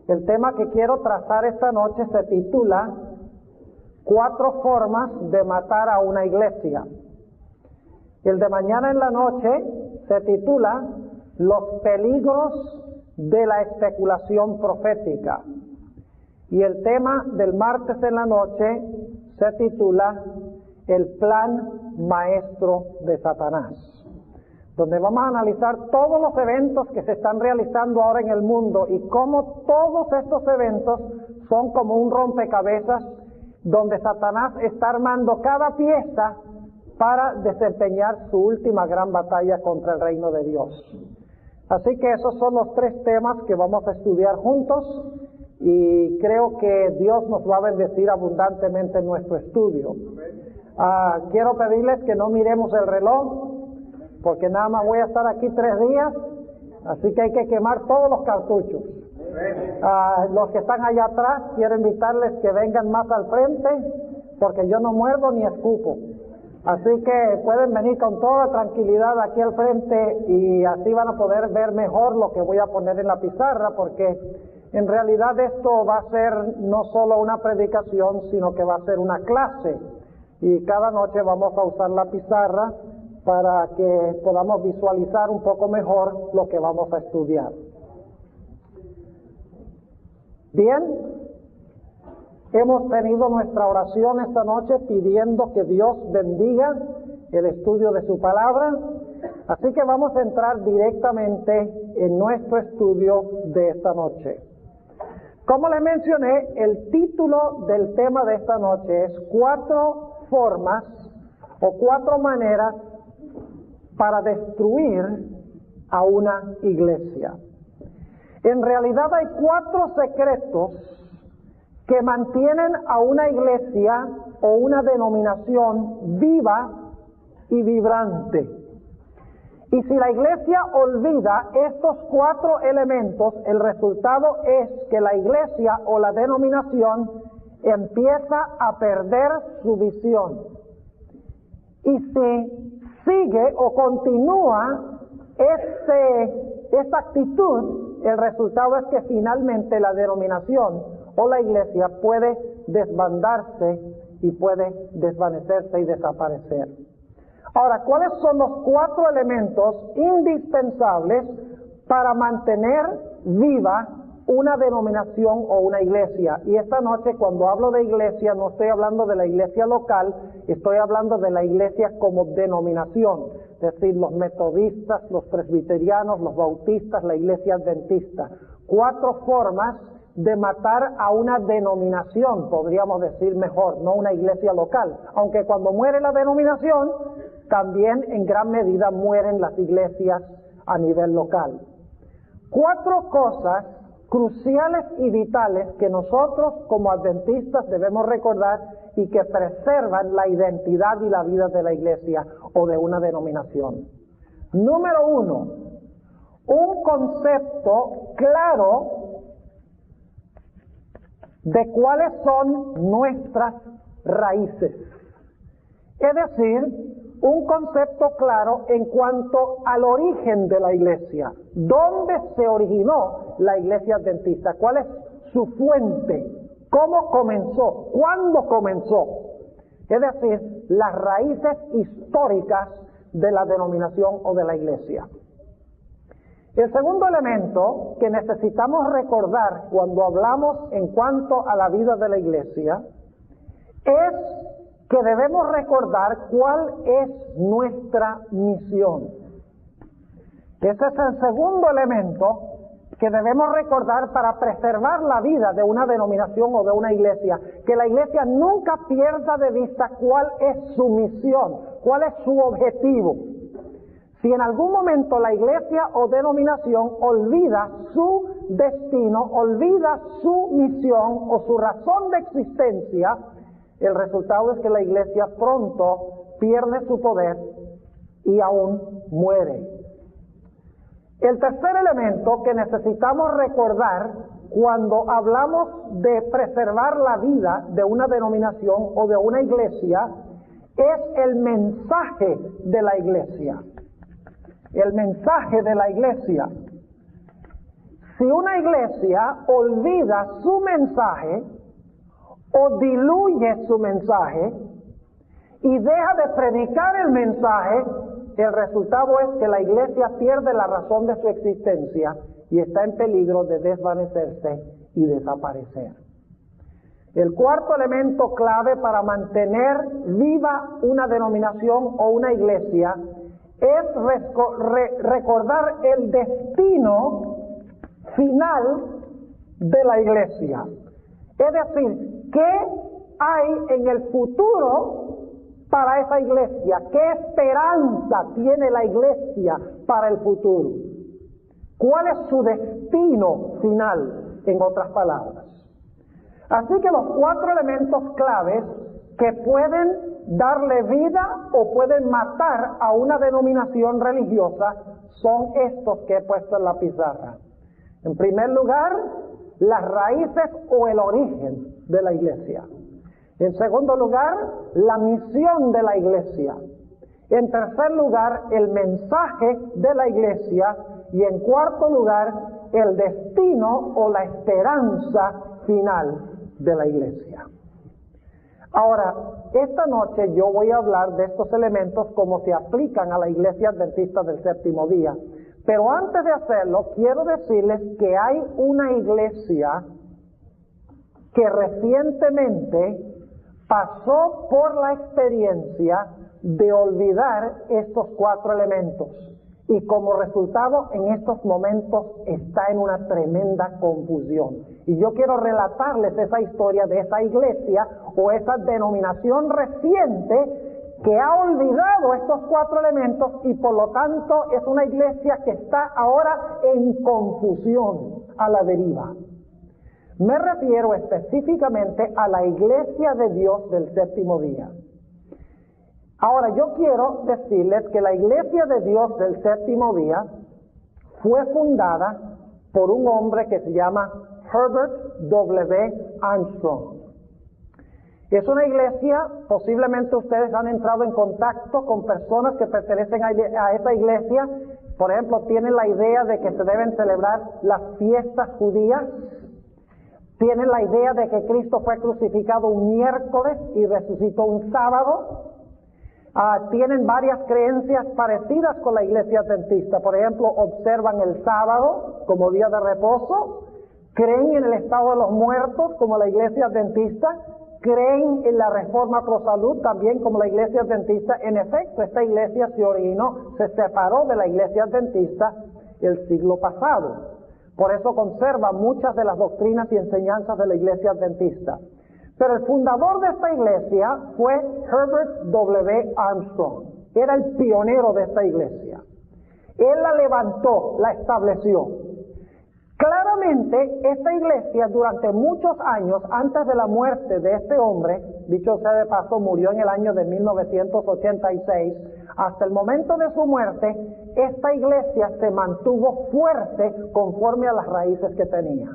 El tema que quiero trazar esta noche se titula 4 formas de matar a una iglesia. El de mañana en la noche se titula Los peligros de la especulación profética. Y el tema del martes en la noche se titula El plan maestro de Satanás, donde vamos a analizar todos los eventos que se están realizando ahora en el mundo y cómo todos estos eventos son como un rompecabezas donde Satanás está armando cada pieza para desempeñar su última gran batalla contra el reino de Dios. Así que esos son los 3 temas que vamos a estudiar juntos y creo que Dios nos va a bendecir abundantemente en nuestro estudio. Quiero pedirles que no miremos el reloj, porque nada más voy a estar aquí 3 días, así que hay que quemar todos los cartuchos. Los que están allá atrás, quiero invitarles que vengan más al frente, porque yo no muerdo ni escupo. Así que pueden venir con toda tranquilidad aquí al frente y así van a poder ver mejor lo que voy a poner en la pizarra, porque en realidad esto va a ser no solo una predicación, sino que va a ser una clase. Y cada noche vamos a usar la pizarra para que podamos visualizar un poco mejor lo que vamos a estudiar. Bien, hemos tenido nuestra oración esta noche pidiendo que Dios bendiga el estudio de su palabra, así que vamos a entrar directamente en nuestro estudio de esta noche. Como les mencioné, el título del tema de esta noche es 4 formas o 4 maneras para destruir a una iglesia. En realidad hay 4 secretos que mantienen a una iglesia o una denominación viva y vibrante. Y si la iglesia olvida estos 4 elementos, el resultado es que la iglesia o la denominación empieza a perder su visión. Y si sigue o continúa esta actitud, el resultado es que finalmente la denominación o la iglesia puede desbandarse y puede desvanecerse y desaparecer. Ahora, ¿cuáles son los 4 elementos indispensables para mantener viva una denominación o una iglesia? Y esta noche, cuando hablo de iglesia, no estoy hablando de la iglesia local, estoy hablando de la iglesia como denominación, es decir, los metodistas, los presbiterianos, los bautistas, la iglesia adventista. 4 formas de matar a una denominación, podríamos decir mejor, no una iglesia local, aunque cuando muere la denominación, también en gran medida mueren las iglesias a nivel local. 4 cosas cruciales y vitales que nosotros como adventistas debemos recordar y que preservan la identidad y la vida de la iglesia o de una denominación. Número 1, un concepto claro de cuáles son nuestras raíces. Es decir, un concepto claro en cuanto al origen de la iglesia. ¿Dónde se originó la iglesia adventista? ¿Cuál es su fuente? ¿Cómo comenzó? ¿Cuándo comenzó? Es decir, las raíces históricas de la denominación o de la iglesia. El segundo elemento que necesitamos recordar cuando hablamos en cuanto a la vida de la iglesia es que debemos recordar cuál es nuestra misión. Ese es el segundo elemento que debemos recordar para preservar la vida de una denominación o de una iglesia, que la iglesia nunca pierda de vista cuál es su misión, cuál es su objetivo. Si en algún momento la iglesia o denominación olvida su destino, olvida su misión o su razón de existencia, el resultado es que la iglesia pronto pierde su poder y aún muere. El tercer elemento que necesitamos recordar cuando hablamos de preservar la vida de una denominación o de una iglesia es el mensaje de la iglesia. El mensaje de la iglesia. Si una iglesia olvida su mensaje o diluye su mensaje y deja de predicar el mensaje, el resultado es que la iglesia pierde la razón de su existencia y está en peligro de desvanecerse y desaparecer. El cuarto elemento clave para mantener viva una denominación o una iglesia es recordar el destino final de la iglesia. Es decir, ¿qué hay en el futuro para esa iglesia? ¿Qué esperanza tiene la iglesia para el futuro? ¿Cuál es su destino final, en otras palabras? Así que los cuatro elementos claves que pueden darle vida o pueden matar a una denominación religiosa son estos que he puesto en la pizarra. En primer lugar, las raíces o el origen de la iglesia. En segundo lugar, la misión de la iglesia. En tercer lugar, el mensaje de la iglesia. Y en cuarto lugar, el destino o la esperanza final de la iglesia. Ahora, esta noche yo voy a hablar de estos elementos como se aplican a la Iglesia Adventista del Séptimo Día. Pero antes de hacerlo, quiero decirles que hay una iglesia que recientemente pasó por la experiencia de olvidar estos cuatro elementos. Y como resultado, en estos momentos está en una tremenda confusión. Y yo quiero relatarles esa historia de esa iglesia o esa denominación reciente que ha olvidado estos cuatro elementos y por lo tanto es una iglesia que está ahora en confusión, a la deriva. Me refiero específicamente a la Iglesia de Dios del Séptimo Día. Ahora, yo quiero decirles que la Iglesia de Dios del Séptimo Día fue fundada por un hombre que se llama Herbert W. Armstrong. Es una iglesia, posiblemente ustedes han entrado en contacto con personas que pertenecen a esa iglesia. Por ejemplo, tienen la idea de que se deben celebrar las fiestas judías. Tienen la idea de que Cristo fue crucificado un miércoles y resucitó un sábado. Tienen varias creencias parecidas con la iglesia adventista. Por ejemplo, observan el sábado como día de reposo. Creen en el estado de los muertos como la iglesia adventista. Creen en la reforma pro salud también como la iglesia adventista. En efecto, esta iglesia se separó de la iglesia adventista el siglo pasado. Por eso conserva muchas de las doctrinas y enseñanzas de la iglesia adventista. Pero el fundador de esta iglesia fue Herbert W. Armstrong. Era el pionero de esta iglesia. Él la levantó, la estableció. Claramente, esta iglesia durante muchos años, antes de la muerte de este hombre, dicho sea de paso, murió en el año de 1986, hasta el momento de su muerte, esta iglesia se mantuvo fuerte conforme a las raíces que tenía.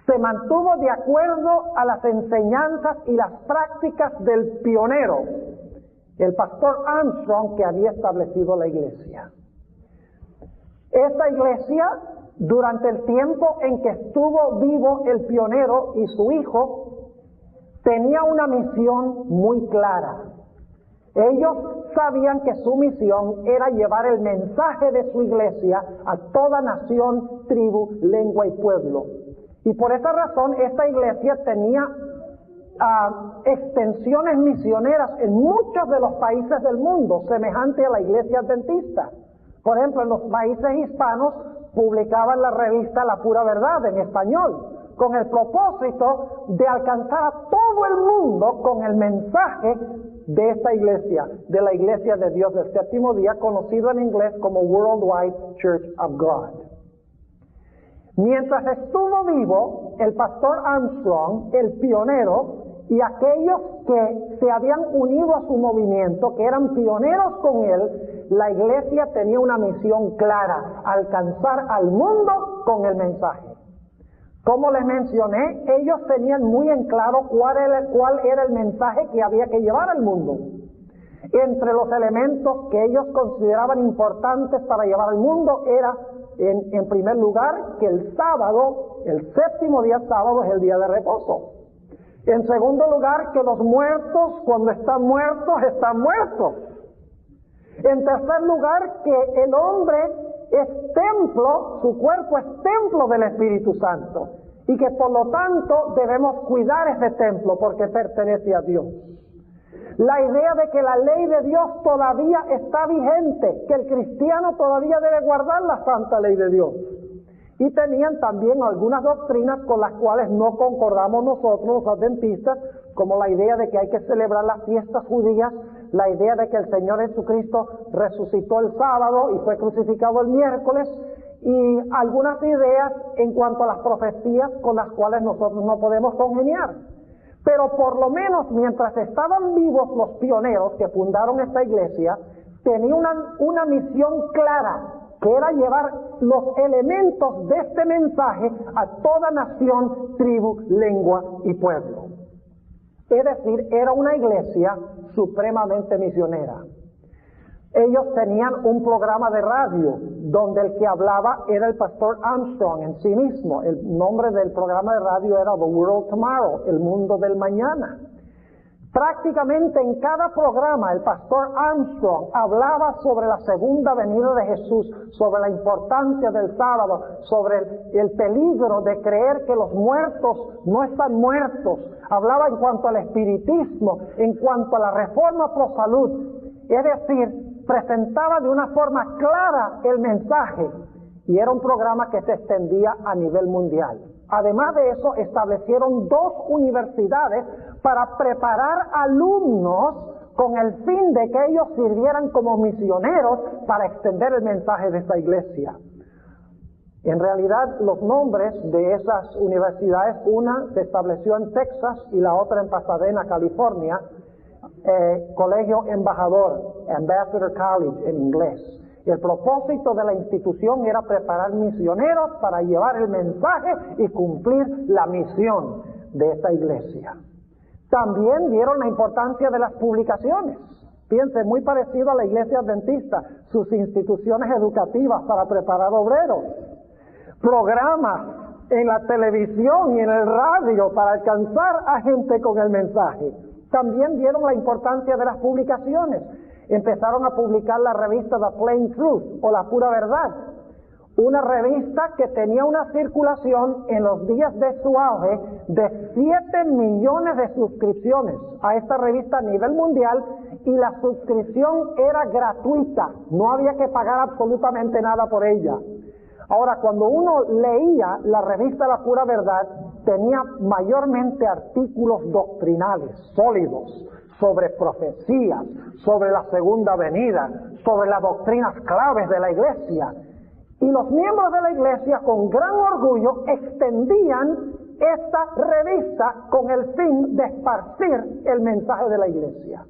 Se mantuvo de acuerdo a las enseñanzas y las prácticas del pionero, el pastor Armstrong, que había establecido la iglesia. Esta iglesia, durante el tiempo en que estuvo vivo el pionero y su hijo, tenía una misión muy clara. Ellos sabían que su misión era llevar el mensaje de su iglesia a toda nación, tribu, lengua y pueblo. Y por esa razón esta iglesia tenía extensiones misioneras en muchos de los países del mundo, semejante a la iglesia adventista. Por ejemplo, en los países hispanos publicaban la revista La Pura Verdad en español, con el propósito de alcanzar a todo el mundo con el mensaje de esta iglesia, de la Iglesia de Dios del Séptimo Día, conocido en inglés como Worldwide Church of God. Mientras estuvo vivo, el pastor Armstrong, el pionero, y aquellos que se habían unido a su movimiento, que eran pioneros con él, la iglesia tenía una misión clara: alcanzar al mundo con el mensaje. Como les mencioné, ellos tenían muy en claro cuál era el mensaje que había que llevar al mundo. Entre los elementos que ellos consideraban importantes para llevar al mundo era en primer lugar, que el sábado, el séptimo día sábado, es el día de reposo. En segundo lugar, que los muertos, cuando están muertos, están muertos. En tercer lugar, que el hombre es templo, su cuerpo es templo del Espíritu Santo, y que por lo tanto debemos cuidar ese templo porque pertenece a Dios. La idea de que la ley de Dios todavía está vigente, que el cristiano todavía debe guardar la santa ley de Dios. Y tenían también algunas doctrinas con las cuales no concordamos nosotros los adventistas, como la idea de que hay que celebrar las fiestas judías, la idea de que el Señor Jesucristo resucitó el sábado y fue crucificado el miércoles, y algunas ideas en cuanto a las profecías con las cuales nosotros no podemos congeniar. Pero por lo menos mientras estaban vivos los pioneros que fundaron esta iglesia, tenían una misión clara, que era llevar los elementos de este mensaje a toda nación, tribu, lengua y pueblo. Es decir, era una iglesia supremamente misionera. Ellos tenían un programa de radio donde el que hablaba era el pastor Armstrong en sí mismo. El nombre del programa de radio era The World Tomorrow, el mundo del mañana. Prácticamente en cada programa el pastor Armstrong hablaba sobre la segunda venida de Jesús, sobre la importancia del sábado, sobre el peligro de creer que los muertos no están muertos. Hablaba en cuanto al espiritismo, en cuanto a la reforma pro salud. Es decir, presentaba de una forma clara el mensaje, y era un programa que se extendía a nivel mundial. Además de eso, establecieron 2 universidades para preparar alumnos con el fin de que ellos sirvieran como misioneros para extender el mensaje de esta iglesia. En realidad, los nombres de esas universidades, una se estableció en Texas y la otra en Pasadena, California, Colegio Embajador, Ambassador College en inglés. El propósito de la institución era preparar misioneros para llevar el mensaje y cumplir la misión de esta iglesia. También vieron la importancia de las publicaciones. Piensen, muy parecido a la iglesia adventista, sus instituciones educativas para preparar obreros, programas en la televisión y en el radio para alcanzar a gente con el mensaje. También vieron la importancia de las publicaciones. Empezaron a publicar la revista The Plain Truth, o La Pura Verdad, una revista que tenía una circulación en los días de su auge de 7 millones de suscripciones a esta revista a nivel mundial, y la suscripción era gratuita, no había que pagar absolutamente nada por ella. Ahora, cuando uno leía la revista La Pura Verdad, tenía mayormente artículos doctrinales sólidos sobre profecías, sobre la segunda venida, sobre las doctrinas claves de la iglesia. Y los miembros de la iglesia, con gran orgullo, extendían esta revista con el fin de esparcir el mensaje de la iglesia.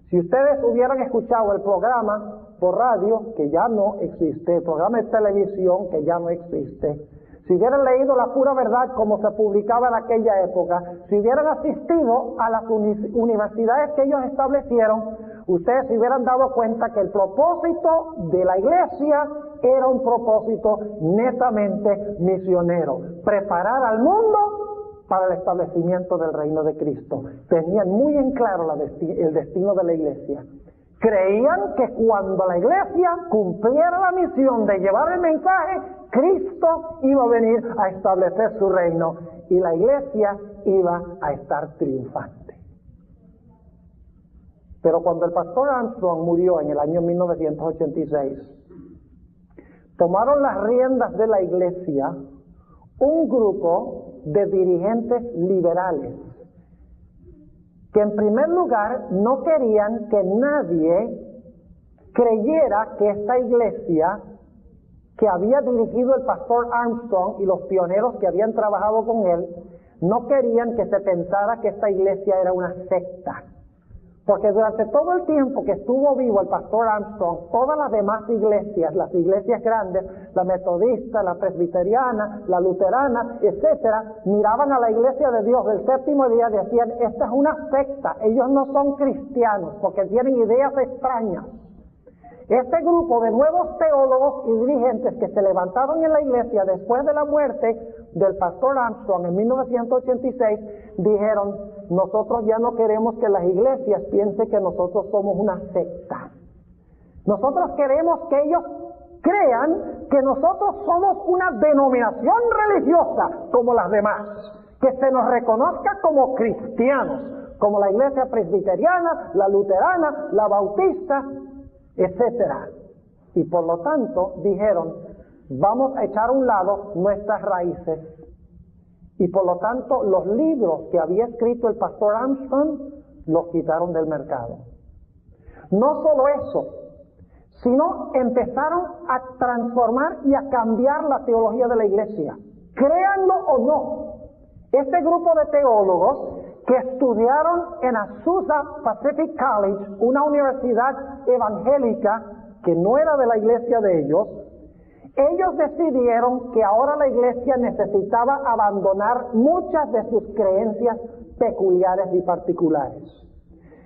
Si ustedes hubieran escuchado el programa por radio, que ya no existe, el programa de televisión, que ya no existe, si hubieran leído La Pura Verdad como se publicaba en aquella época, si hubieran asistido a las universidades que ellos establecieron, ustedes se hubieran dado cuenta que el propósito de la iglesia era un propósito netamente misionero: preparar al mundo para el establecimiento del reino de Cristo. Tenían muy en claro el destino de la iglesia. Creían que cuando la iglesia cumpliera la misión de llevar el mensaje, Cristo iba a venir a establecer su reino y la iglesia iba a estar triunfante. Pero cuando el pastor Armstrong murió en el año 1986, tomaron las riendas de la iglesia un grupo de dirigentes liberales que en primer lugar no querían que nadie creyera que esta iglesia que había dirigido el pastor Armstrong y los pioneros que habían trabajado con él, no querían que se pensara que esta iglesia era una secta. Porque durante todo el tiempo que estuvo vivo el pastor Armstrong, todas las demás iglesias, las iglesias grandes, la metodista, la presbiteriana, la luterana, etcétera, miraban a la iglesia de Dios del séptimo día y decían: esta es una secta, ellos no son cristianos porque tienen ideas extrañas. Este grupo de nuevos teólogos y dirigentes que se levantaron en la iglesia después de la muerte del pastor Armstrong en 1986, dijeron, nosotros ya no queremos que las iglesias piensen que nosotros somos una secta. Nosotros queremos que ellos crean que nosotros somos una denominación religiosa como las demás, que se nos reconozca como cristianos, como la iglesia presbiteriana, la luterana, la bautista, etcétera. Y por lo tanto dijeron, vamos a echar a un lado nuestras raíces. Y por lo tanto los libros que había escrito el pastor Armstrong los quitaron del mercado. No solo eso, sino empezaron a transformar y a cambiar la teología de la iglesia. Créanlo o no, este grupo de teólogos que estudiaron en Azusa Pacific College, una universidad evangélica que no era de la iglesia de ellos decidieron que ahora la iglesia necesitaba abandonar muchas de sus creencias peculiares y particulares.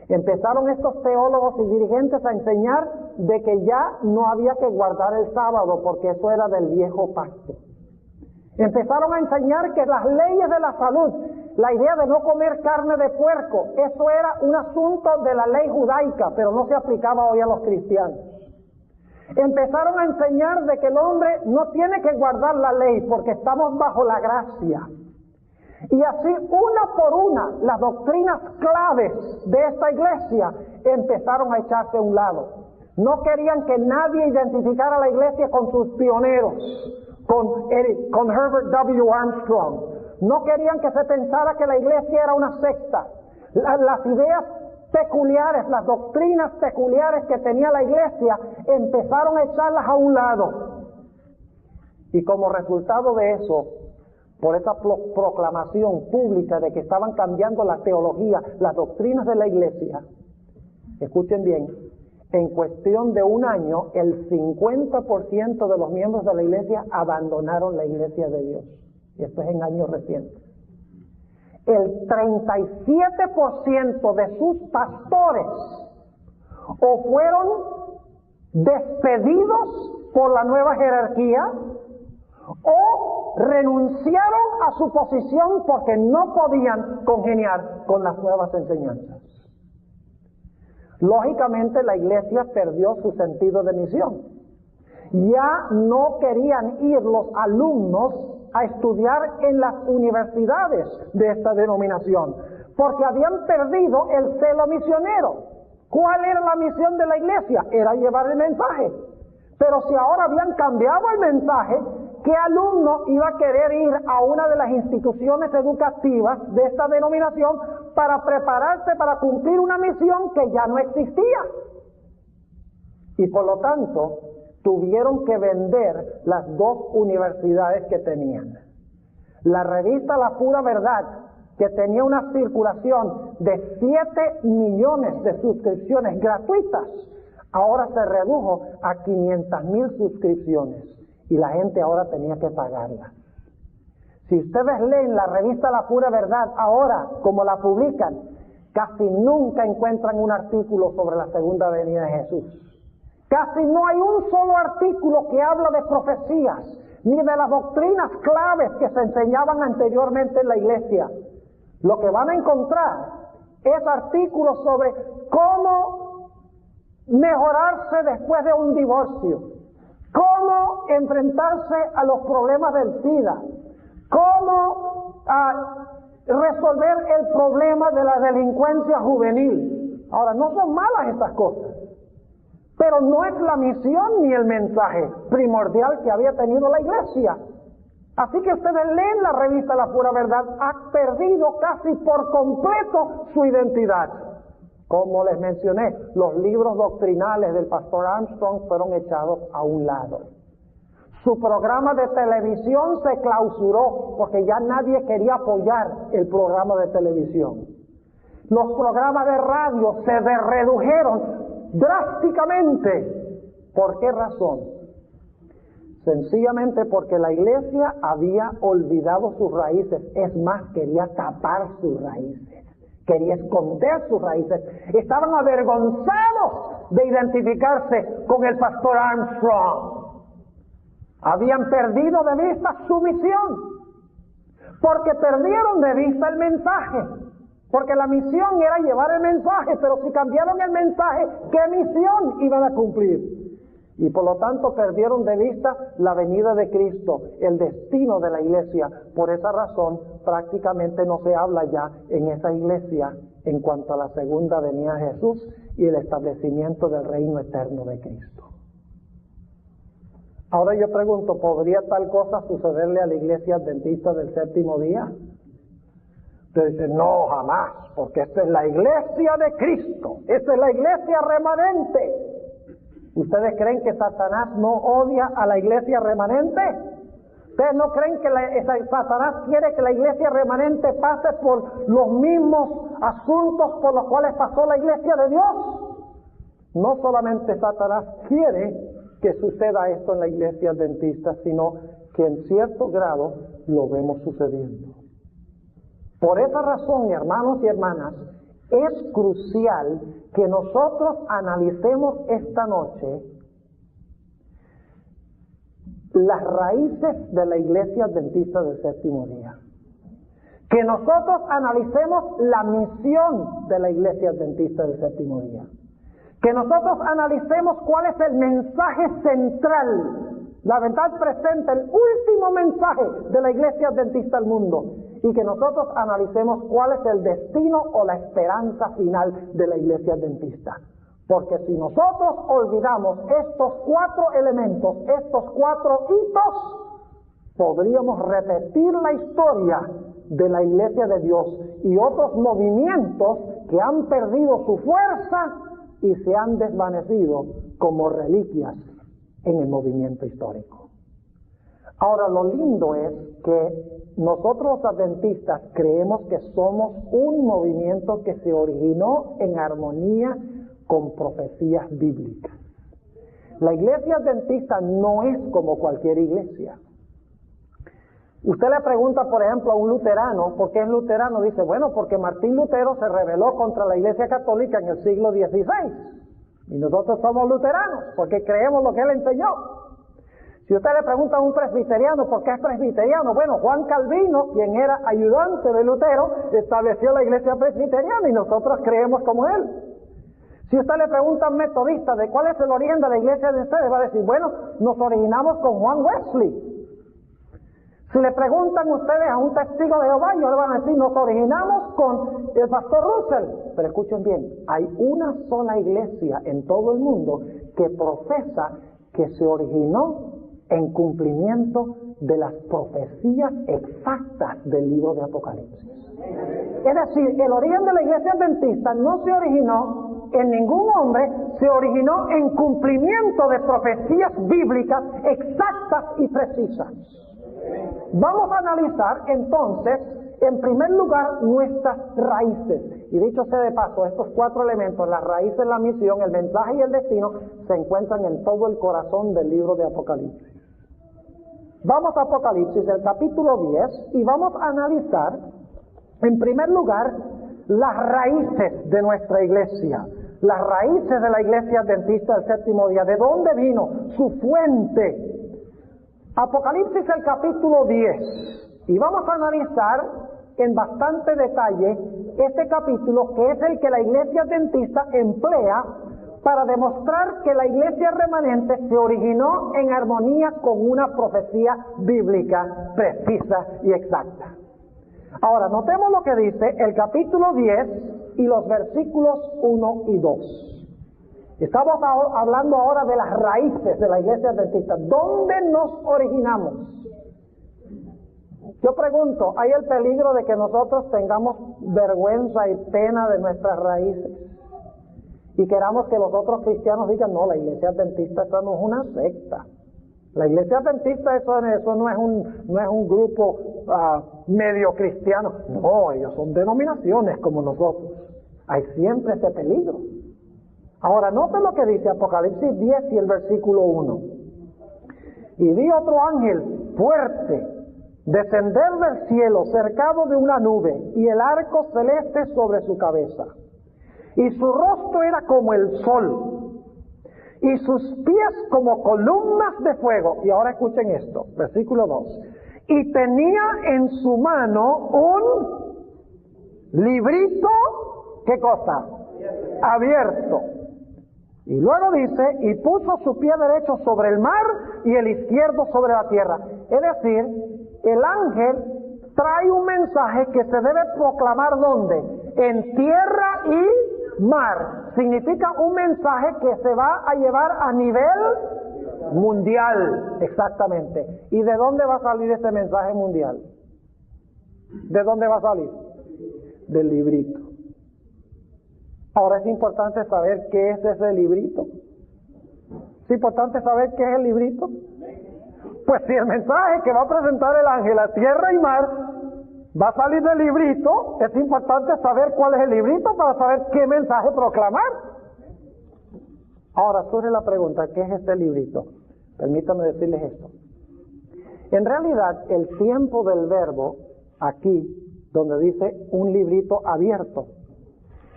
Empezaron estos teólogos y dirigentes a enseñar de que ya no había que guardar el sábado porque eso era del viejo pacto. Empezaron a enseñar que las leyes de la salud, la idea de no comer carne de puerco, eso era un asunto de la ley judaica, pero no se aplicaba hoy a los cristianos. Empezaron a enseñar de que el hombre no tiene que guardar la ley porque estamos bajo la gracia. Y así, una por una, las doctrinas claves de esta iglesia empezaron a echarse a un lado. No querían que nadie identificara a la iglesia con sus pioneros, con Herbert W. Armstrong. No querían que se pensara que la iglesia era una secta. Las ideas peculiares, las doctrinas peculiares que tenía la iglesia, empezaron a echarlas a un lado. Y como resultado de eso, por esa proclamación pública de que estaban cambiando la teología, las doctrinas de la iglesia, escuchen bien, en cuestión de un año, el 50% de los miembros de la iglesia abandonaron la iglesia de Dios. Y esto es en años recientes. El 37% de sus pastores o fueron despedidos por la nueva jerarquía o renunciaron a su posición porque no podían congeniar con las nuevas enseñanzas. Lógicamente la iglesia perdió su sentido de misión. Ya no querían ir los alumnos a estudiar en las universidades de esta denominación, porque habían perdido el celo misionero. ¿Cuál era la misión de la iglesia? Era llevar el mensaje. Pero si ahora habían cambiado el mensaje, ¿qué alumno iba a querer ir a una de las instituciones educativas de esta denominación para prepararse para cumplir una misión que ya no existía? Y por lo tanto, tuvieron que vender las dos universidades que tenían. La revista La Pura Verdad, que tenía una circulación de 7 millones de suscripciones gratuitas, ahora se redujo a 500,000 suscripciones y la gente ahora tenía que pagarlas. Si ustedes leen la revista La Pura Verdad ahora, como la publican, casi nunca encuentran un artículo sobre la segunda venida de Jesús. Casi no hay un solo artículo que habla de profecías, ni de las doctrinas claves que se enseñaban anteriormente en la iglesia. Lo que van a encontrar es artículos sobre cómo mejorarse después de un divorcio, cómo enfrentarse a los problemas del SIDA, cómo resolver el problema de la delincuencia juvenil. Ahora, no son malas estas cosas, pero no es la misión ni el mensaje primordial que había tenido la iglesia. Así que ustedes leen la revista La Pura Verdad, ha perdido casi por completo su identidad. Como les mencioné, los libros doctrinales del pastor Armstrong fueron echados a un lado. Su programa de televisión se clausuró porque ya nadie quería apoyar el programa de televisión. Los programas de radio se redujeron drásticamente. ¿Por qué razón? Sencillamente porque la iglesia había olvidado sus raíces. Es más, quería tapar sus raíces. quería esconder sus raíces. Estaban avergonzados de identificarse con el pastor Armstrong. Habían perdido de vista su misión, porque perdieron de vista el mensaje. Porque la misión era llevar el mensaje, pero si cambiaron el mensaje, ¿qué misión iban a cumplir? Y por lo tanto perdieron de vista la venida de Cristo, el destino de la iglesia. Por esa razón prácticamente no se habla ya en esa iglesia en cuanto a la segunda venida de Jesús y el establecimiento del reino eterno de Cristo. Ahora yo pregunto, ¿podría tal cosa sucederle a la iglesia adventista del séptimo día? Ustedes dicen, no, jamás, porque esta es la iglesia de Cristo, esta es la iglesia remanente. ¿Ustedes creen que Satanás no odia a la iglesia remanente? ¿Ustedes no creen que Satanás quiere que la iglesia remanente pase por los mismos asuntos por los cuales pasó la iglesia de Dios? No solamente Satanás quiere que suceda esto en la iglesia adventista, sino que en cierto grado lo vemos sucediendo. Por esa razón, hermanos y hermanas, es crucial que nosotros analicemos esta noche las raíces de la iglesia adventista del séptimo día. Que nosotros analicemos la misión de la iglesia adventista del séptimo día. Que nosotros analicemos cuál es el mensaje central, la verdad presente, el último mensaje de la iglesia adventista al mundo. Y que nosotros analicemos cuál es el destino o la esperanza final de la iglesia adventista. Porque si nosotros olvidamos estos 4 elementos, estos 4 hitos, podríamos repetir la historia de la iglesia de Dios y otros movimientos que han perdido su fuerza y se han desvanecido como reliquias en el movimiento histórico. Ahora, lo lindo es que nosotros los adventistas creemos que somos un movimiento que se originó en armonía con profecías bíblicas. La iglesia adventista no es como cualquier iglesia. Usted le pregunta, por ejemplo, a un luterano, ¿por qué es luterano? Dice, bueno, porque Martín Lutero se rebeló contra la iglesia católica en el siglo XVI. Y nosotros somos luteranos, porque creemos lo que él enseñó. Si usted le pregunta a un presbiteriano por qué es presbiteriano, bueno, Juan Calvino, quien era ayudante de Lutero, estableció la iglesia presbiteriana y nosotros creemos como él. Si usted le pregunta a un metodista de cuál es el origen de la iglesia de ustedes, va a decir, bueno, nos originamos con Juan Wesley. Si le preguntan ustedes a un testigo de Jehová, ellos le van a decir, nos originamos con el pastor Russell. Pero escuchen bien, hay una sola iglesia en todo el mundo que profesa que se originó en cumplimiento de las profecías exactas del libro de Apocalipsis. Es decir, el origen de la iglesia adventista no se originó en ningún hombre, se originó en cumplimiento de profecías bíblicas exactas y precisas. Vamos a analizar entonces, en primer lugar, nuestras raíces. Y dicho sea de paso, estos 4 elementos, las raíces, la misión, el mensaje y el destino, se encuentran en todo el corazón del libro de Apocalipsis. Vamos a Apocalipsis, el capítulo 10, y vamos a analizar, en primer lugar, las raíces de nuestra iglesia. Las raíces de la iglesia adventista del séptimo día. ¿De dónde vino? Su fuente. Apocalipsis, el capítulo 10. Y vamos a analizar en bastante detalle este capítulo, que es el que la iglesia adventista emplea para demostrar que la iglesia remanente se originó en armonía con una profecía bíblica precisa y exacta. Ahora, notemos lo que dice el capítulo 10 y los versículos 1 y 2. Estamos hablando ahora de las raíces de la iglesia adventista. ¿Dónde nos originamos? Yo pregunto, ¿hay el peligro de que nosotros tengamos vergüenza y pena de nuestras raíces? Y queramos que los otros cristianos digan, no, la iglesia adventista esa no es una secta. La iglesia adventista eso no es un grupo medio cristiano. No, ellos son denominaciones como nosotros. Hay siempre ese peligro. Ahora, noten lo que dice Apocalipsis 10 y el versículo 1. Y vi otro ángel fuerte, descender del cielo cercado de una nube y el arco celeste sobre su cabeza. Y su rostro era como el sol y sus pies como columnas de fuego. Y ahora escuchen esto, versículo 2. Y tenía en su mano un librito, ¿qué cosa? Abierto. Y luego dice, y puso su pie derecho sobre el mar y el izquierdo sobre la tierra. Es decir, el ángel trae un mensaje que se debe proclamar ¿dónde? En tierra y mar. Significa un mensaje que se va a llevar a nivel mundial, exactamente. ¿Y de dónde va a salir ese mensaje mundial? ¿De dónde va a salir? Del librito. Ahora es importante saber qué es ese librito. ¿Es importante saber qué es el librito? Pues si el mensaje que va a presentar el ángel a tierra y mar va a salir del librito, es importante saber cuál es el librito para saber qué mensaje proclamar. Ahora surge la pregunta, ¿qué es este librito? Permítanme decirles esto. En realidad, el tiempo del verbo, aquí, donde dice un librito abierto,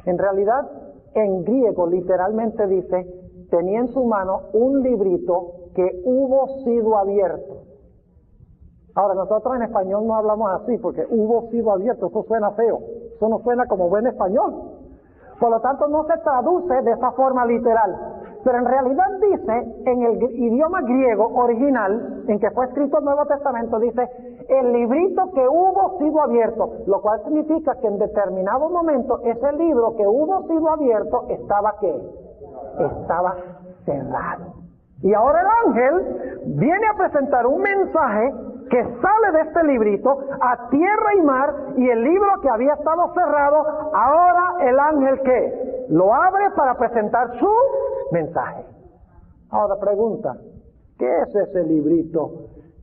en realidad, en griego literalmente dice, tenía en su mano un librito que hubo sido abierto. Ahora, nosotros en español no hablamos así, porque hubo sido abierto, eso suena feo, eso no suena como buen español. Por lo tanto, no se traduce de esa forma literal. Pero en realidad dice, en el idioma griego original, en que fue escrito el Nuevo Testamento, dice, el librito que hubo sido abierto, lo cual significa que en determinado momento ese libro que hubo sido abierto estaba ¿qué? Estaba cerrado. Y ahora el ángel viene a presentar un mensaje que sale de este librito a tierra y mar, y el libro que había estado cerrado, ahora el ángel ¿qué? Lo abre para presentar su mensaje. Ahora pregunta, ¿qué es ese librito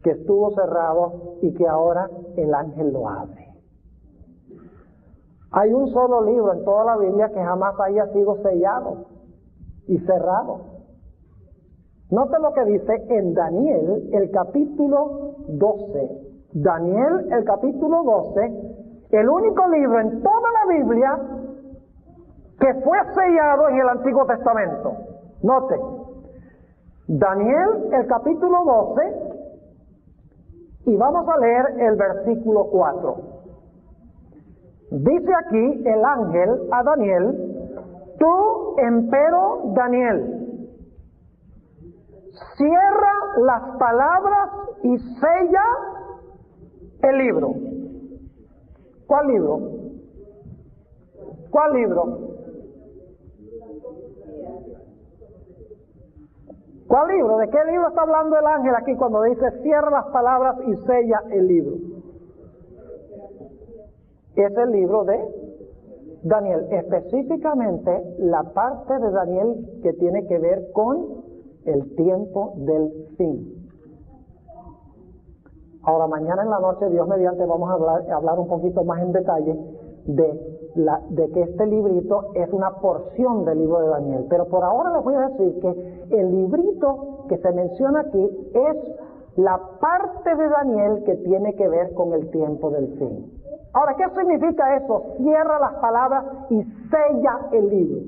que estuvo cerrado y que ahora el ángel lo abre? Hay un solo libro en toda la Biblia que jamás haya sido sellado y cerrado. Note lo que dice en Daniel, el capítulo 12. Daniel, el capítulo 12, el único libro en toda la Biblia que fue sellado en el Antiguo Testamento. Note, Daniel, el capítulo 12, y vamos a leer el versículo 4. Dice aquí el ángel a Daniel, tú, empero Daniel, cierra las palabras y sella el libro. ¿Cuál libro? ¿Cuál libro? ¿Cuál libro? ¿De qué libro está hablando el ángel aquí cuando dice cierra las palabras y sella el libro? Es el libro de Daniel, específicamente la parte de Daniel que tiene que ver con el tiempo del fin. Ahora mañana en la noche, Dios mediante, vamos a hablar un poquito más en detalle de que este librito es una porción del libro de Daniel. Pero por ahora les voy a decir que el librito que se menciona aquí es la parte de Daniel que tiene que ver con el tiempo del fin. Ahora, ¿qué significa eso? Cierra las palabras y sella el libro.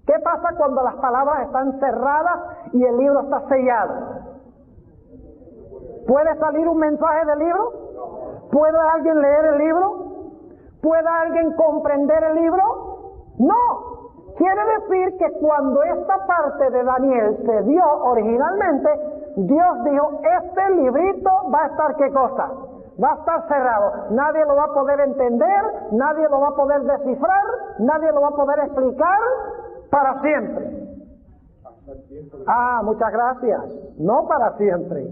¿Qué pasa cuando las palabras están cerradas y el libro está sellado? ¿Puede salir un mensaje del libro? ¿Puede alguien leer el libro? ¿Puede alguien comprender el libro? No. Quiere decir que cuando esta parte de Daniel se dio originalmente, Dios dijo, este librito va a estar ¿qué cosa? Va a estar cerrado. Nadie lo va a poder entender, nadie lo va a poder descifrar, nadie lo va a poder explicar para siempre. Muchas gracias. No para siempre.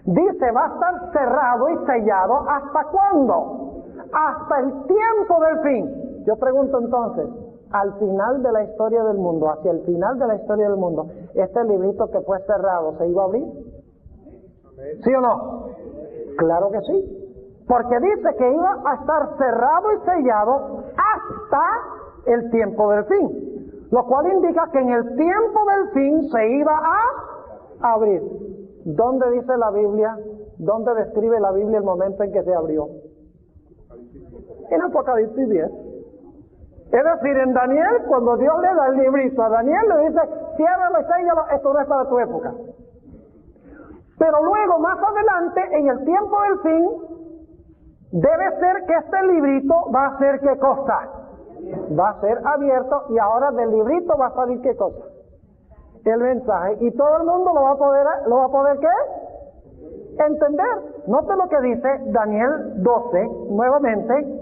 Dice, va a estar cerrado y sellado ¿hasta cuándo? Hasta el tiempo del fin. Yo pregunto entonces, al final de la historia del mundo, hacia el final de la historia del mundo, ¿este librito que fue cerrado se iba a abrir? ¿Sí o no? Claro que sí. Porque dice que iba a estar cerrado y sellado hasta el tiempo del fin. Lo cual indica que en el tiempo del fin se iba a abrir. ¿Dónde dice la Biblia ¿Dónde describe la Biblia el momento en que se abrió? En Apocalipsis 10. Es decir, en Daniel, cuando Dios le da el librito a Daniel, le dice, ciérralo y séllalo, esto no es para tu época. Pero luego, más adelante, en el tiempo del fin, debe ser que este librito va a ser ¿qué cosa? Va a ser abierto, y ahora del librito va a salir ¿qué cosa? El mensaje, y todo el mundo lo va a poder ¿qué? Entender. Note lo que dice Daniel 12, nuevamente,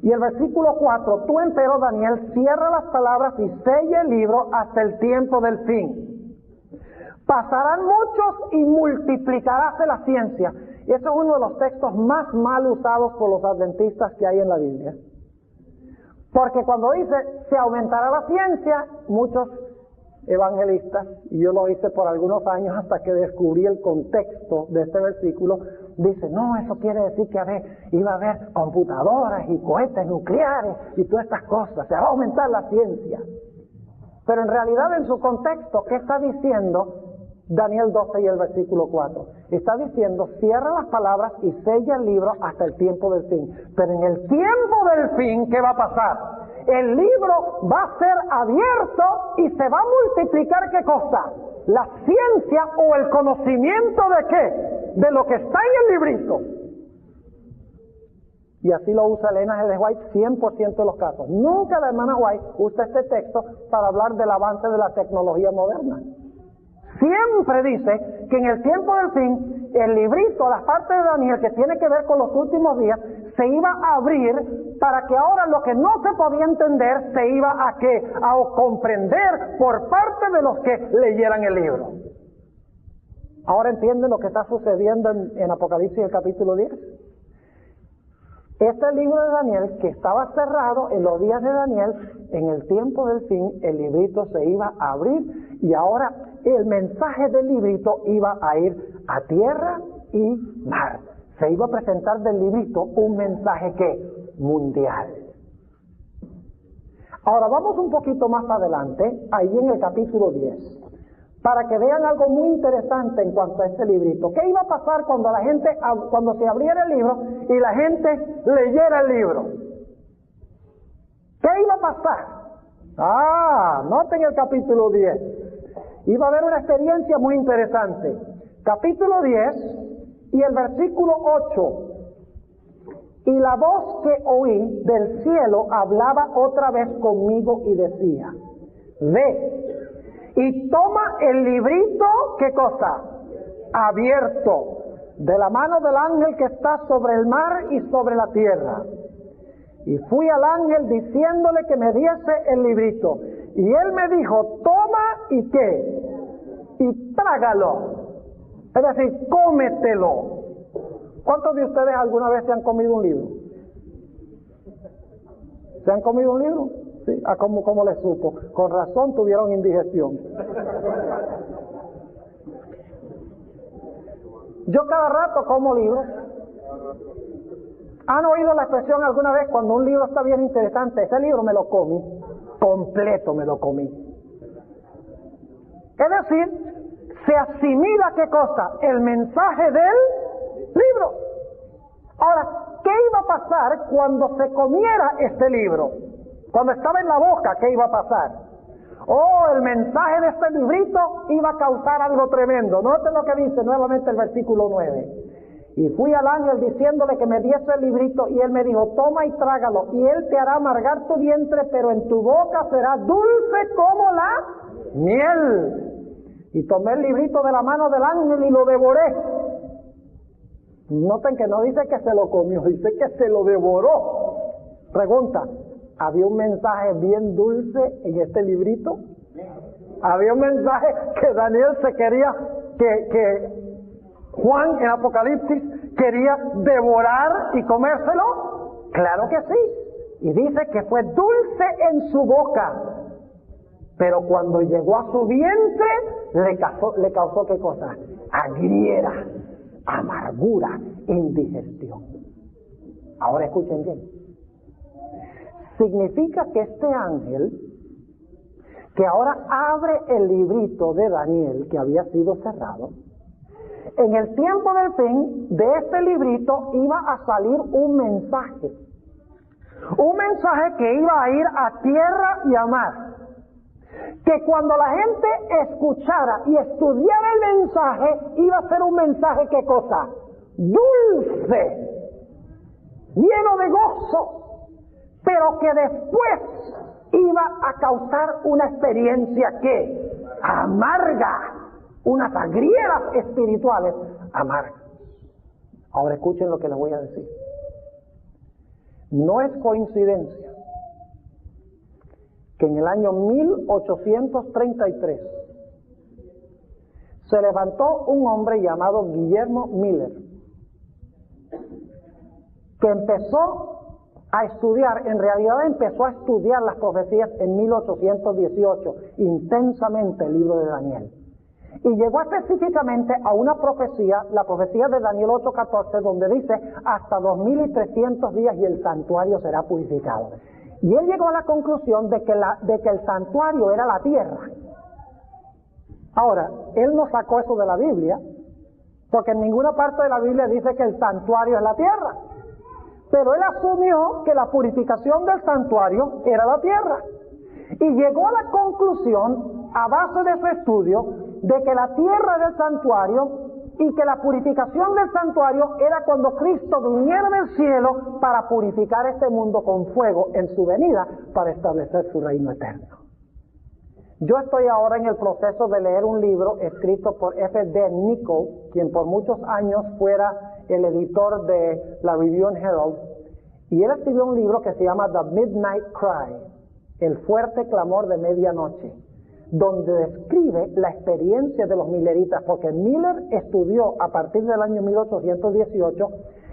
y el versículo 4, tú empero, Daniel, cierra las palabras y sella el libro hasta el tiempo del fin. Pasarán muchos y multiplicaráse la ciencia. Y eso es uno de los textos más mal usados por los adventistas que hay en la Biblia. Porque cuando dice, se aumentará la ciencia, muchos evangelistas, y yo lo hice por algunos años hasta que descubrí el contexto de este versículo, dice, no, eso quiere decir que iba a haber computadoras y cohetes nucleares y todas estas cosas, se va a aumentar la ciencia. Pero en realidad en su contexto, ¿qué está diciendo Daniel 12 y el versículo 4? Está diciendo, cierra las palabras y sella el libro hasta el tiempo del fin. Pero en el tiempo del fin, ¿qué va a pasar? El libro va a ser abierto y se va a multiplicar ¿qué cosa? La ciencia o el conocimiento ¿de qué? De lo que está en el librito. Y así lo usa Elena G. de White 100% de los casos. Nunca la hermana White usa este texto para hablar del avance de la tecnología moderna. Siempre dice que en el tiempo del fin, el librito, la parte de Daniel que tiene que ver con los últimos días, se iba a abrir para que ahora lo que no se podía entender se iba a ¿qué? A comprender por parte de los que leyeran el libro. ¿Ahora entienden lo que está sucediendo en Apocalipsis el capítulo 10? Este libro de Daniel, que estaba cerrado en los días de Daniel, en el tiempo del fin, el librito se iba a abrir y ahora el mensaje del librito iba a ir a tierra y mar. Se iba a presentar del librito un mensaje ¿qué? Mundial. Ahora vamos un poquito más adelante, ahí en el capítulo 10, para que vean algo muy interesante en cuanto a este librito. ¿Qué iba a pasar cuando se abriera el libro y la gente leyera el libro? ¿Qué iba a pasar? Noten el capítulo 10. Iba a haber una experiencia muy interesante. Capítulo 10 y el versículo 8. Y la voz que oí del cielo hablaba otra vez conmigo y decía, ve y toma el librito, ¿qué cosa? Abierto, de la mano del ángel que está sobre el mar y sobre la tierra. Y fui al ángel diciéndole que me diese el librito. Y él me dijo, toma y ¿qué? Y trágalo. Es decir, cómetelo. ¿Cuántos de ustedes alguna vez se han comido un libro? ¿Se han comido un libro? Sí. ¿Cómo les supo? Con razón tuvieron indigestión. Yo cada rato como libros. ¿Han oído la expresión alguna vez cuando un libro está bien interesante? Ese libro me lo comí, completo me lo comí. Es decir, se asimila ¿qué cosa? El mensaje del libro. Ahora, ¿qué iba a pasar cuando se comiera este libro? Cuando estaba en la boca, ¿qué iba a pasar? El mensaje de este librito iba a causar algo tremendo. Noten lo que dice nuevamente el versículo 9. Y fui al ángel diciéndole que me diese el librito, y él me dijo, toma y trágalo, y él te hará amargar tu vientre, pero en tu boca será dulce como la miel. Y tomé el librito de la mano del ángel y lo devoré. Noten que no dice que se lo comió, dice que se lo devoró. Pregunta, ¿había un mensaje bien dulce en este librito? ¿Había un mensaje que Daniel se quería, que Juan en Apocalipsis quería devorar y comérselo? Claro que sí. Y dice que fue dulce en su boca, pero cuando llegó a su vientre le causó ¿qué cosa? Agriera, amargura, indigestión. Ahora escuchen bien. Significa que este ángel, que ahora abre el librito de Daniel que había sido cerrado, En el tiempo del fin de este librito iba a salir un mensaje que iba a ir a tierra y a mar, que cuando la gente escuchara y estudiara el mensaje, iba a ser un mensaje, ¿qué cosa? Dulce, lleno de gozo, pero que después iba a causar una experiencia que amarga, unas agrieras espirituales amargas. Ahora escuchen lo que les voy a decir. No es coincidencia que en el año 1833 se levantó un hombre llamado Guillermo Miller, que empezó a estudiar las profecías en 1818, intensamente el libro de Daniel. Y llegó específicamente a una profecía, la profecía de Daniel 8:14, donde dice hasta 2300 días y el santuario será purificado. Y él llegó a la conclusión de que el santuario era la tierra. Ahora, él no sacó eso de la Biblia, porque en ninguna parte de la Biblia dice que el santuario es la tierra. Pero él asumió que la purificación del santuario era la tierra. Y llegó a la conclusión, a base de su estudio, de que la tierra era el santuario y que la purificación del santuario era cuando Cristo viniera del cielo para purificar este mundo con fuego en su venida para establecer su reino eterno. Yo estoy ahora en el proceso de leer un libro escrito por F.D. Nichol, quien por muchos años fuera el editor de la Review and Herald, y él escribió un libro que se llama The Midnight Cry, el fuerte clamor de medianoche, donde describe la experiencia de los milleritas, porque Miller estudió a partir del año 1818,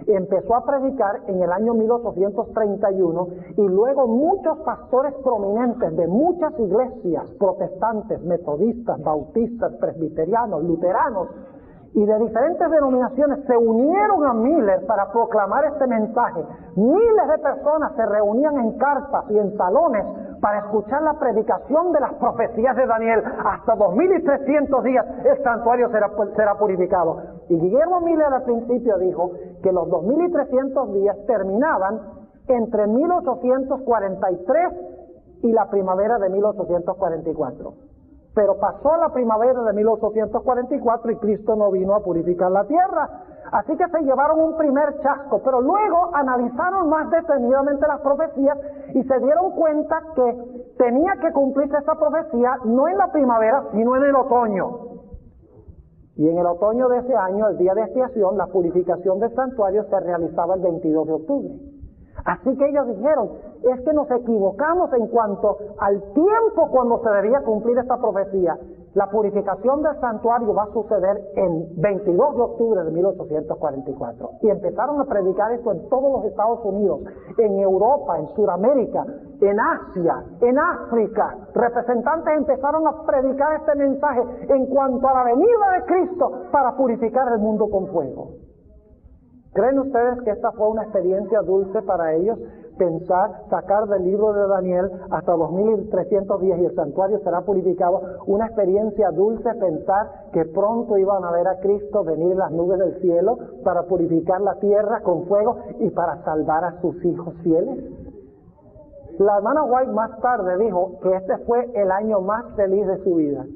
empezó a predicar en el año 1831, y luego muchos pastores prominentes de muchas iglesias protestantes, metodistas, bautistas, presbiterianos, luteranos y de diferentes denominaciones se unieron a Miller para proclamar este mensaje. Miles de personas se reunían en carpas y en salones para escuchar la predicación de las profecías de Daniel. Hasta 2300 días el santuario será purificado. Y Guillermo Miller al principio dijo que los 2300 días terminaban entre 1843 y la primavera de 1844. Pero pasó la primavera de 1844 y Cristo no vino a purificar la tierra. Así que se llevaron un primer chasco, pero luego analizaron más detenidamente las profecías y se dieron cuenta que tenía que cumplirse esa profecía no en la primavera, sino en el otoño. Y en el otoño de ese año, el día de expiación, la purificación del santuario se realizaba el 22 de octubre. Así que ellos dijeron, es que nos equivocamos en cuanto al tiempo cuando se debía cumplir esta profecía. La purificación del santuario va a suceder en 22 de octubre de 1844. Y empezaron a predicar esto en todos los Estados Unidos, en Europa, en Sudamérica, en Asia, en África. Representantes empezaron a predicar este mensaje en cuanto a la venida de Cristo para purificar el mundo con fuego. ¿Creen ustedes que esta fue una experiencia dulce para ellos? Sacar del libro de Daniel hasta 2300 días y el santuario será purificado. Una experiencia dulce pensar que pronto iban a ver a Cristo venir en las nubes del cielo para purificar la tierra con fuego y para salvar a sus hijos fieles. La hermana White más tarde dijo que este fue el año más feliz de su vida.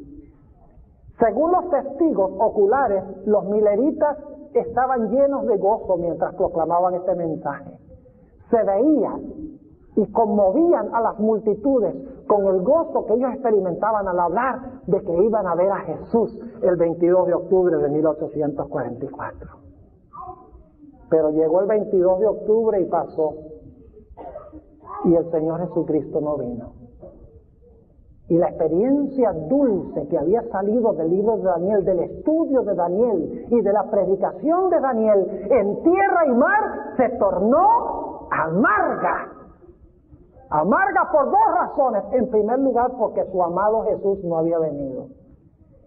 Según los testigos oculares, los milleritas estaban llenos de gozo mientras proclamaban este mensaje. Se veían y conmovían a las multitudes con el gozo que ellos experimentaban al hablar de que iban a ver a Jesús el 22 de octubre de 1844. Pero llegó el 22 de octubre y pasó, y el Señor Jesucristo no vino. Y la experiencia dulce que había salido del libro de Daniel, del estudio de Daniel y de la predicación de Daniel en tierra y mar, se tornó amarga. Amarga por dos razones. En primer lugar, porque su amado Jesús no había venido.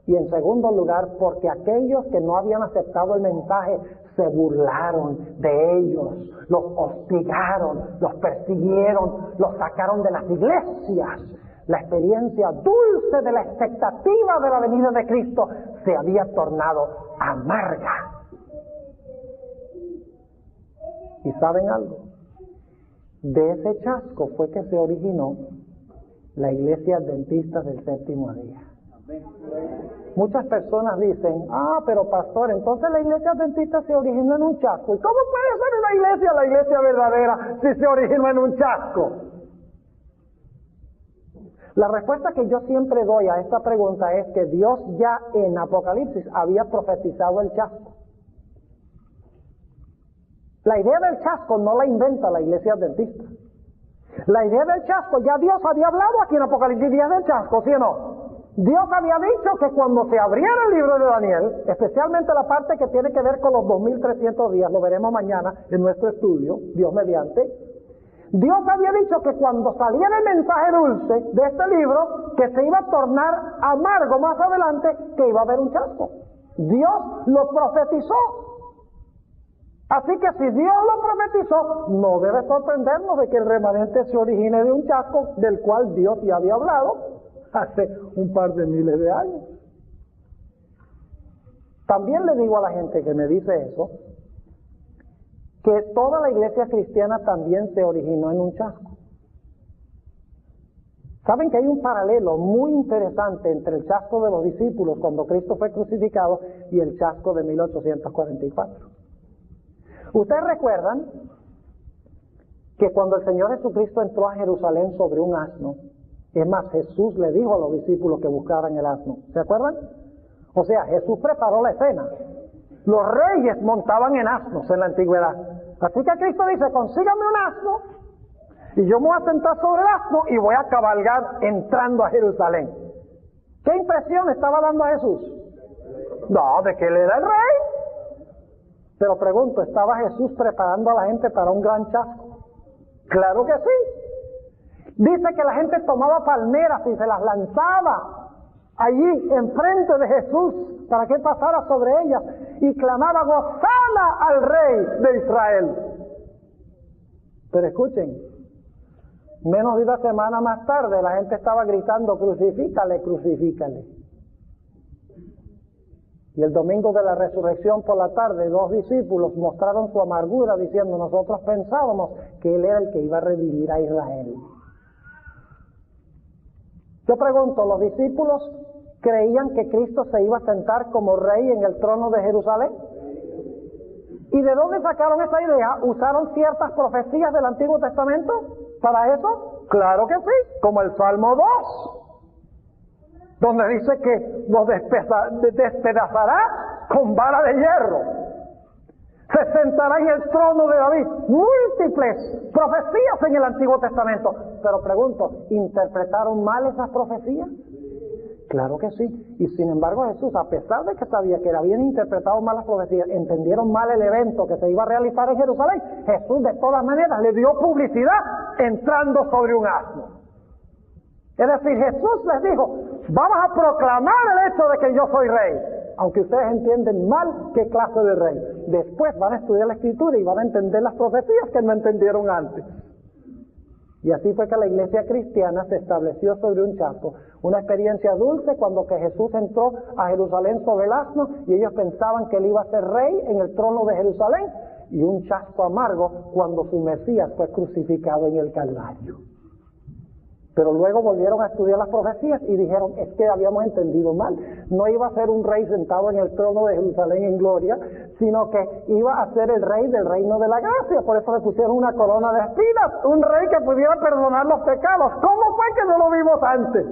Y en segundo lugar, porque aquellos que no habían aceptado el mensaje se burlaron de ellos, los hostigaron, los persiguieron, los sacaron de las iglesias, La experiencia dulce de la expectativa de la venida de Cristo se había tornado amarga. ¿Y saben algo? De ese chasco fue que se originó la Iglesia Adventista del Séptimo Día. Muchas personas dicen, pero pastor, entonces la Iglesia Adventista se originó en un chasco. ¿Y cómo puede ser una iglesia, la iglesia verdadera, si se originó en un chasco? La respuesta que yo siempre doy a esta pregunta es que Dios ya en Apocalipsis había profetizado el chasco. La idea del chasco no la inventa la Iglesia Adventista. La idea del chasco ya Dios había hablado aquí en Apocalipsis 10 del chasco, ¿sí o no? Dios había dicho que cuando se abriera el libro de Daniel, especialmente la parte que tiene que ver con los 2300 días, lo veremos mañana en nuestro estudio, Dios mediante, Dios había dicho que cuando saliera el mensaje dulce de este libro, que se iba a tornar amargo más adelante, que iba a haber un chasco. Dios lo profetizó. Así que si Dios lo profetizó, no debe sorprendernos de que el remanente se origine de un chasco del cual Dios ya había hablado hace un par de miles de años. También le digo a la gente que me dice eso, que toda la iglesia cristiana también se originó en un chasco. Saben que hay un paralelo muy interesante entre el chasco de los discípulos cuando Cristo fue crucificado y el chasco de 1844. Ustedes recuerdan que cuando el Señor Jesucristo entró a Jerusalén sobre un asno, es más, Jesús le dijo a los discípulos que buscaran el asno, ¿se acuerdan? O sea, Jesús preparó la escena. Los reyes montaban en asnos en la antigüedad. Así que Cristo dice, consígame un asno y yo me voy a sentar sobre el asno y voy a cabalgar entrando a Jerusalén. ¿Qué impresión estaba dando a Jesús? No, de que él era el rey. Pero pregunto, ¿estaba Jesús preparando a la gente para un gran chasco? Claro que sí. Dice que la gente tomaba palmeras y se las lanzaba allí enfrente de Jesús para que pasara sobre ellas y clamaba Hosana al rey de Israel. Pero escuchen, menos de una semana más tarde la gente estaba gritando crucifícale, crucifícale. Y el domingo de la resurrección por la tarde, 2 discípulos mostraron su amargura diciendo, nosotros pensábamos que él era el que iba a revivir a Israel. Yo pregunto, ¿los discípulos creían que Cristo se iba a sentar como rey en el trono de Jerusalén? ¿Y de dónde sacaron esa idea? ¿Usaron ciertas profecías del Antiguo Testamento para eso? Claro que sí, como el Salmo 2, donde dice que los despedazará con vara de hierro. Se sentará en el trono de David. Múltiples profecías en el Antiguo Testamento. Pero pregunto, ¿interpretaron mal esas profecías? Claro que sí. Y sin embargo Jesús, a pesar de que sabía que habían interpretado mal las profecías, entendieron mal el evento que se iba a realizar en Jerusalén, Jesús de todas maneras le dio publicidad entrando sobre un asno. Es decir, Jesús les dijo, vamos a proclamar el hecho de que yo soy rey, aunque ustedes entienden mal qué clase de rey. Después van a estudiar la Escritura y van a entender las profecías que no entendieron antes. Y así fue que la iglesia cristiana se estableció sobre un chasco. Una experiencia dulce cuando que Jesús entró a Jerusalén sobre el asno y ellos pensaban que él iba a ser rey en el trono de Jerusalén, y un chasco amargo cuando su Mesías fue crucificado en el Calvario. Pero luego volvieron a estudiar las profecías y dijeron, es que habíamos entendido mal. No iba a ser un rey sentado en el trono de Jerusalén en gloria, sino que iba a ser el rey del reino de la gracia. Por eso le pusieron una corona de espinas, un rey que pudiera perdonar los pecados. ¿Cómo fue que no lo vimos antes?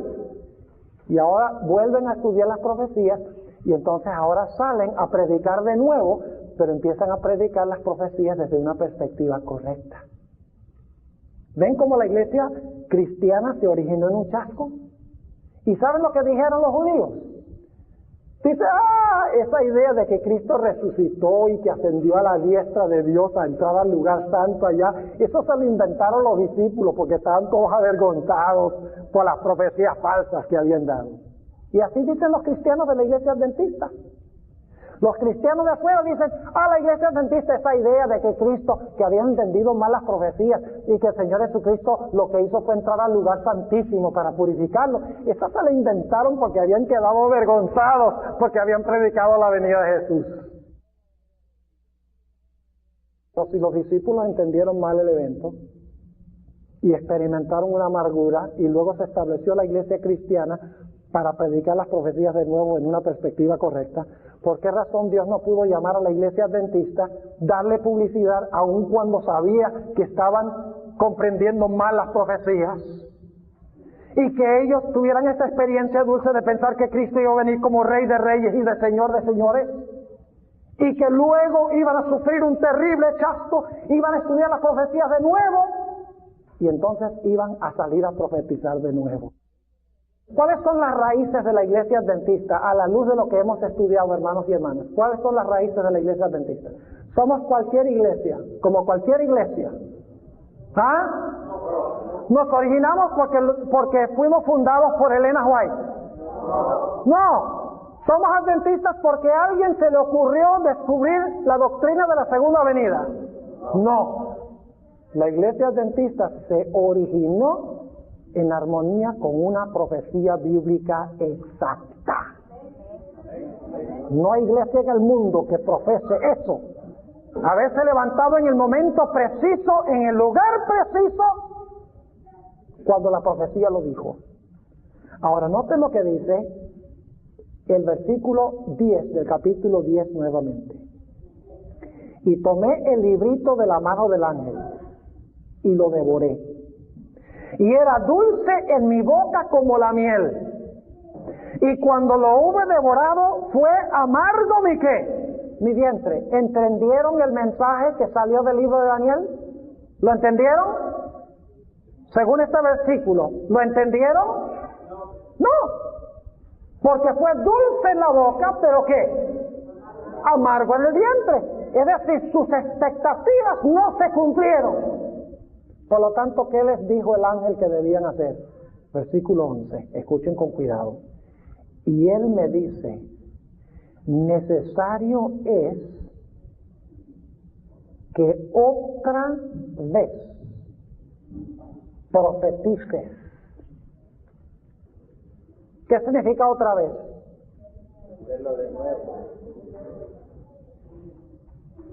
Y ahora vuelven a estudiar las profecías y entonces ahora salen a predicar de nuevo, pero empiezan a predicar las profecías desde una perspectiva correcta. ¿Ven cómo la iglesia cristiana se originó en un chasco? ¿Y saben lo que dijeron los judíos? Dice, esa idea de que Cristo resucitó y que ascendió a la diestra de Dios a entrar al lugar santo allá, eso se lo inventaron los discípulos porque estaban todos avergonzados por las profecías falsas que habían dado. Y así dicen los cristianos de la iglesia adventista. Los cristianos de afuera dicen, la iglesia adventista, esa idea de que Cristo, que habían entendido mal las profecías y que el Señor Jesucristo lo que hizo fue entrar al lugar santísimo para purificarlo. Esa se la inventaron porque habían quedado avergonzados, porque habían predicado la venida de Jesús. Pero si los discípulos entendieron mal el evento y experimentaron una amargura y luego se estableció la iglesia cristiana para predicar las profecías de nuevo en una perspectiva correcta, ¿por qué razón Dios no pudo llamar a la iglesia adventista, darle publicidad aun cuando sabía que estaban comprendiendo mal las profecías? Y que ellos tuvieran esta experiencia dulce de pensar que Cristo iba a venir como Rey de Reyes y de Señores, y que luego iban a sufrir un terrible chasco, iban a estudiar las profecías de nuevo, y entonces iban a salir a profetizar de nuevo. ¿Cuáles son las raíces de la iglesia adventista a la luz de lo que hemos estudiado, hermanos y hermanas? ¿Cuáles son las raíces de la iglesia adventista? Somos cualquier iglesia, como cualquier iglesia. ¿Nos originamos porque fuimos fundados por Elena White? No, somos adventistas porque a alguien se le ocurrió descubrir la doctrina de la segunda venida. No, la iglesia adventista se originó en armonía con una profecía bíblica exacta. No hay iglesia en el mundo que profese eso. Haberse levantado en el momento preciso, en el lugar preciso, cuando la profecía lo dijo. Ahora, noten lo que dice el versículo 10 del capítulo 10 nuevamente. Y tomé el librito de la mano del ángel y lo devoré. Y era dulce en mi boca como la miel. Y cuando lo hube devorado, fue amargo mi ¿qué? Mi vientre. ¿Entendieron el mensaje que salió del libro de Daniel? ¿Lo entendieron? Según este versículo, ¿lo entendieron? No. Porque fue dulce en la boca, pero ¿qué? Amargo en el vientre. Es decir, sus expectativas no se cumplieron. Por lo tanto, ¿qué les dijo el ángel que debían hacer? Versículo 11, escuchen con cuidado. Y él me dice, necesario es que otra vez profetices. ¿Qué significa otra vez? Hacerlo de nuevo.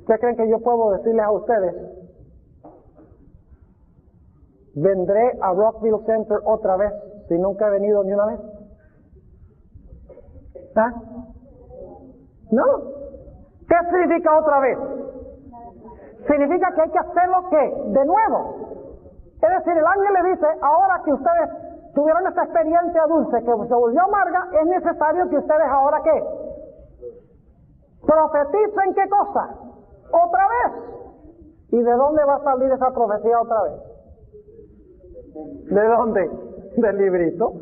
¿Qué creen que yo puedo decirles a ustedes? ¿Vendré a Rockville Center otra vez si nunca he venido ni una vez? ¿No? ¿Qué significa otra vez? Significa que hay que hacerlo ¿qué? De nuevo. Es decir, el ángel le dice, ahora que ustedes tuvieron esta experiencia dulce que se volvió amarga, es necesario que ustedes ahora ¿qué? Profeticen ¿qué cosa? Otra vez. ¿Y de dónde va a salir esa profecía otra vez? ¿De dónde? Del librito.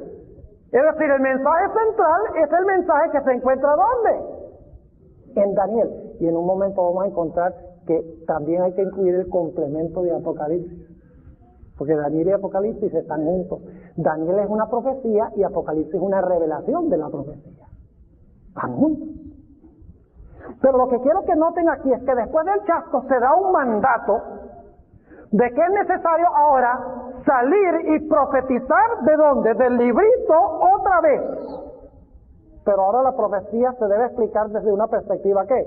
Es decir, el mensaje central es el mensaje que se encuentra ¿dónde? En Daniel. Y en un momento vamos a encontrar que también hay que incluir el complemento de Apocalipsis. Porque Daniel y Apocalipsis están juntos. Daniel es una profecía y Apocalipsis es una revelación de la profecía. Van juntos. Pero lo que quiero que noten aquí es que después del chasco se da un mandato de que es necesario ahora salir y profetizar ¿de dónde? Del librito otra vez. Pero ahora la profecía se debe explicar desde una perspectiva ¿qué?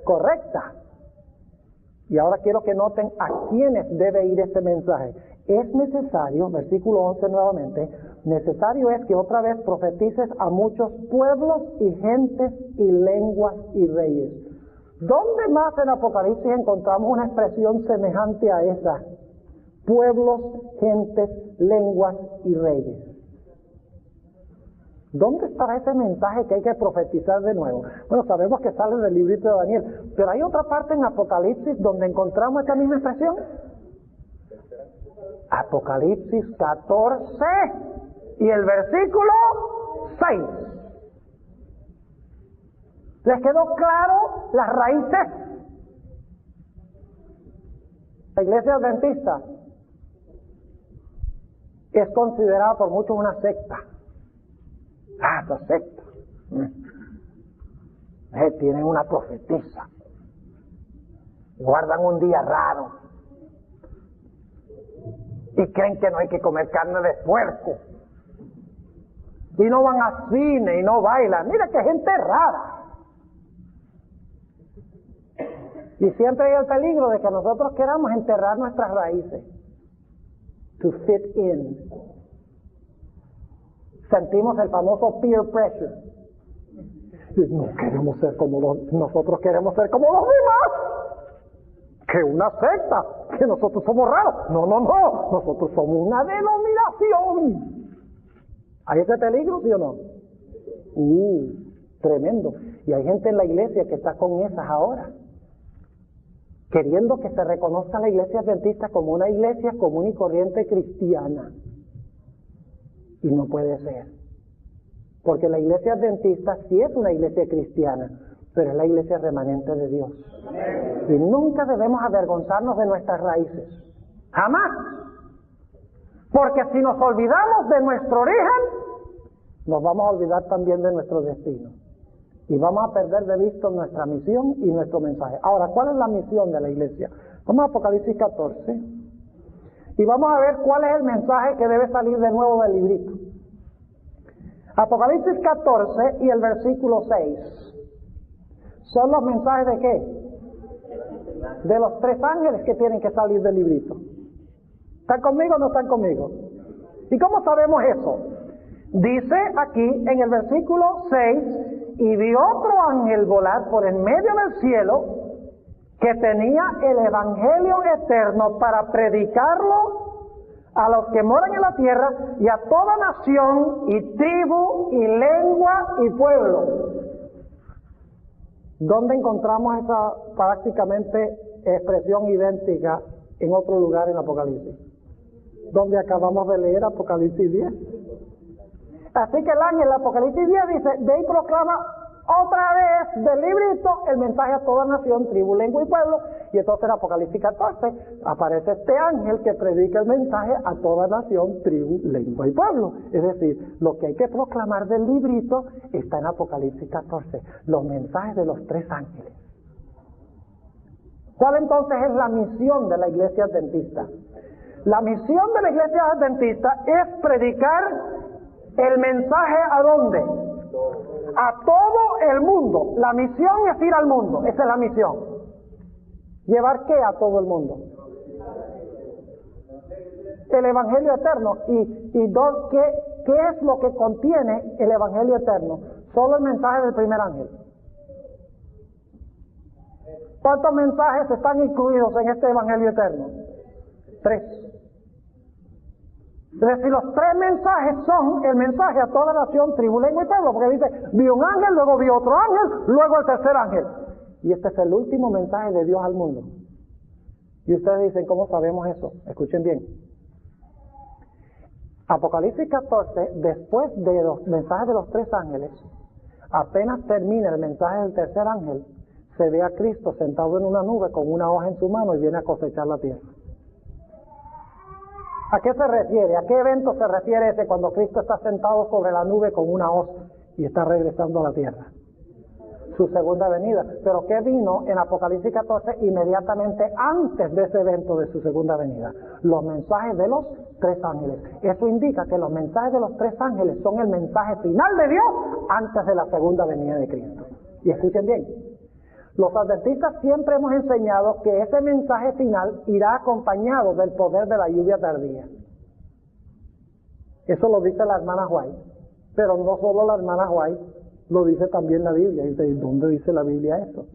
Correcta. Y ahora quiero que noten a quiénes debe ir este mensaje. Es necesario, versículo 11 nuevamente, necesario es que otra vez profetices a muchos pueblos y gentes y lenguas y reyes. ¿Dónde más en Apocalipsis encontramos una expresión semejante a esa? Pueblos, gentes, lenguas y reyes. ¿Dónde estará ese mensaje que hay que profetizar de nuevo? Bueno, sabemos que sale del librito de Daniel, pero hay otra parte en Apocalipsis donde encontramos esta misma expresión. Apocalipsis 14 y el versículo 6. ¿Les quedó claro las raíces? La iglesia adventista es considerada por muchos una secta. Esa secta. Tienen una profetisa. Guardan un día raro. Y creen que no hay que comer carne de puerco. Y no van a cine y no bailan. Mira qué gente rara. Y siempre hay el peligro de que nosotros queramos enterrar nuestras raíces. To fit in. Sentimos el famoso peer pressure. No queremos ser como nosotros queremos ser como los demás. Que una secta, que nosotros somos raros. No, nosotros somos una denominación. ¿Hay ese peligro, sí o no? Tremendo. Y hay gente en la iglesia que está con esas ahora, queriendo que se reconozca la iglesia adventista como una iglesia común y corriente cristiana. Y no puede ser. Porque la iglesia adventista sí es una iglesia cristiana, pero es la iglesia remanente de Dios. Y nunca debemos avergonzarnos de nuestras raíces. Jamás. Porque si nos olvidamos de nuestro origen, nos vamos a olvidar también de nuestro destino. Y vamos a perder de vista nuestra misión y nuestro mensaje. Ahora, ¿cuál es la misión de la iglesia? Vamos a Apocalipsis 14. Y vamos a ver cuál es el mensaje que debe salir de nuevo del librito. Apocalipsis 14 y el versículo 6. ¿Son los mensajes de qué? De los 3 ángeles que tienen que salir del librito. ¿Están conmigo o no están conmigo? ¿Y cómo sabemos eso? Dice aquí en el versículo 6, y vi otro ángel volar por en medio del cielo, que tenía el evangelio eterno para predicarlo a los que moran en la tierra y a toda nación y tribu y lengua y pueblo. ¿Dónde encontramos esa prácticamente expresión idéntica en otro lugar en Apocalipsis? Donde acabamos de leer Apocalipsis 10. Así que el ángel de Apocalipsis 10 dice, ve y proclama otra vez del librito el mensaje a toda nación, tribu, lengua y pueblo. Y entonces en Apocalipsis 14 aparece este ángel que predica el mensaje a toda nación, tribu, lengua y pueblo. Es decir, lo que hay que proclamar del librito está en Apocalipsis 14, los mensajes de los 3 ángeles. ¿Cuál entonces es la misión de la iglesia adventista? La misión de la iglesia adventista es predicar el mensaje ¿a dónde? A todo el mundo. La misión es ir al mundo. Esa es la misión. ¿Llevar qué a todo el mundo? El evangelio eterno. ¿Qué es lo que contiene el evangelio eterno? Solo el mensaje del primer ángel. ¿Cuántos mensajes están incluidos en este evangelio eterno? 3. Es decir, los 3 mensajes son el mensaje a toda nación, tribu, lengua y pueblo, porque dice, vi un ángel, luego vi otro ángel, luego el tercer ángel. Y este es el último mensaje de Dios al mundo. Y ustedes dicen, ¿cómo sabemos eso? Escuchen bien. Apocalipsis 14, después de los mensajes de los 3 ángeles, apenas termina el mensaje del tercer ángel, se ve a Cristo sentado en una nube con una hoja en su mano y viene a cosechar la tierra. ¿A qué se refiere? ¿A qué evento se refiere ese cuando Cristo está sentado sobre la nube con una hoz y está regresando a la tierra? Su segunda venida. ¿Pero qué vino en Apocalipsis 14 inmediatamente antes de ese evento de su segunda venida? Los mensajes de los 3 ángeles. Eso indica que los mensajes de los 3 ángeles son el mensaje final de Dios antes de la segunda venida de Cristo. Y escuchen bien. Los adventistas siempre hemos enseñado que ese mensaje final irá acompañado del poder de la lluvia tardía. Eso lo dice la hermana White, pero no solo la hermana White, lo dice también la Biblia. Y dice, ¿dónde dice la Biblia eso?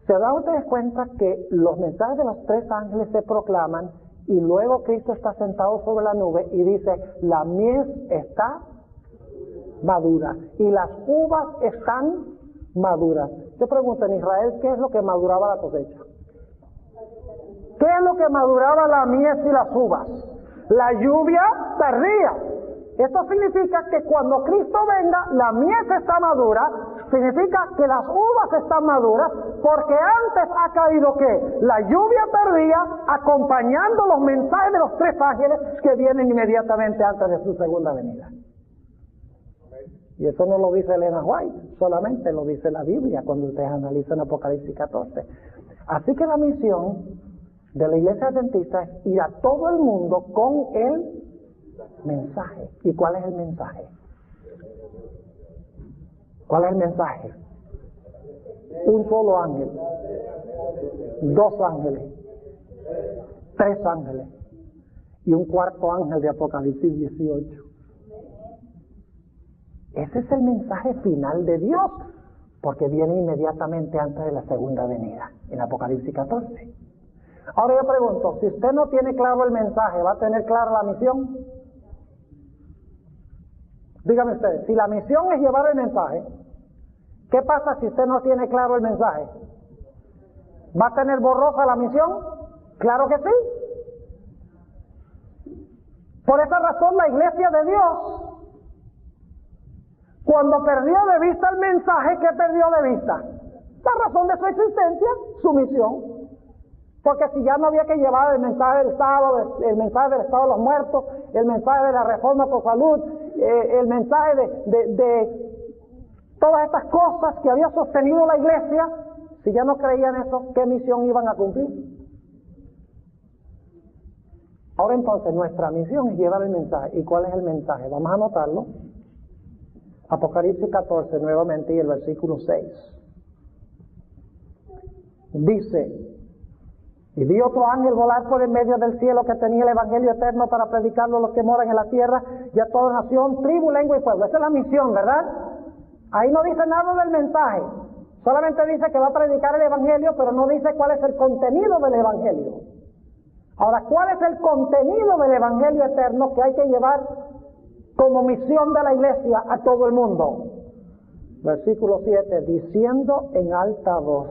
¿Se dan ustedes cuenta que los mensajes de los 3 ángeles se proclaman y luego Cristo está sentado sobre la nube y dice, la mies está madura y las uvas están maduras? Yo pregunto, en Israel, ¿qué es lo que maduraba la cosecha? ¿Qué es lo que maduraba la mies y las uvas? La lluvia tardía. Esto significa que cuando Cristo venga, la mies está madura, significa que las uvas están maduras, porque antes ha caído ¿qué? La lluvia tardía, acompañando los mensajes de los 3 ángeles que vienen inmediatamente antes de su segunda venida. Y eso no lo dice Elena White, solamente lo dice la Biblia cuando ustedes analizan Apocalipsis 14. Así que la misión de la iglesia adventista es ir a todo el mundo con el mensaje. ¿Y cuál es el mensaje? ¿Cuál es el mensaje? Un solo ángel, 2 ángeles, 3 ángeles y un cuarto ángel de Apocalipsis 18. Ese es el mensaje final de Dios, porque viene inmediatamente antes de la segunda venida, en Apocalipsis 14. Ahora yo pregunto, si usted no tiene claro el mensaje, ¿va a tener clara la misión? Dígame usted, si la misión es llevar el mensaje, ¿qué pasa si usted no tiene claro el mensaje? ¿Va a tener borrosa la misión? Claro que sí. Por esa razón la iglesia de Dios, cuando perdió de vista el mensaje, ¿qué perdió de vista? La razón de su existencia, su misión. Porque si ya no había que llevar el mensaje del sábado, el mensaje del estado de los muertos, el mensaje de la reforma por salud, el mensaje de todas estas cosas que había sostenido la iglesia, si ya no creían eso, ¿qué misión iban a cumplir? Ahora entonces nuestra misión es llevar el mensaje. ¿Y cuál es el mensaje? Vamos a anotarlo. Apocalipsis 14 nuevamente y el versículo 6. Dice: y vi otro ángel volar por el medio del cielo que tenía el evangelio eterno para predicarlo a los que moran en la tierra y a toda nación, tribu, lengua y pueblo. Esa es la misión, ¿verdad? Ahí no dice nada del mensaje. Solamente dice que va a predicar el evangelio, pero no dice cuál es el contenido del evangelio. Ahora, ¿cuál es el contenido del evangelio eterno que hay que llevar como misión de la iglesia a todo el mundo? Versículo 7, diciendo en alta voz: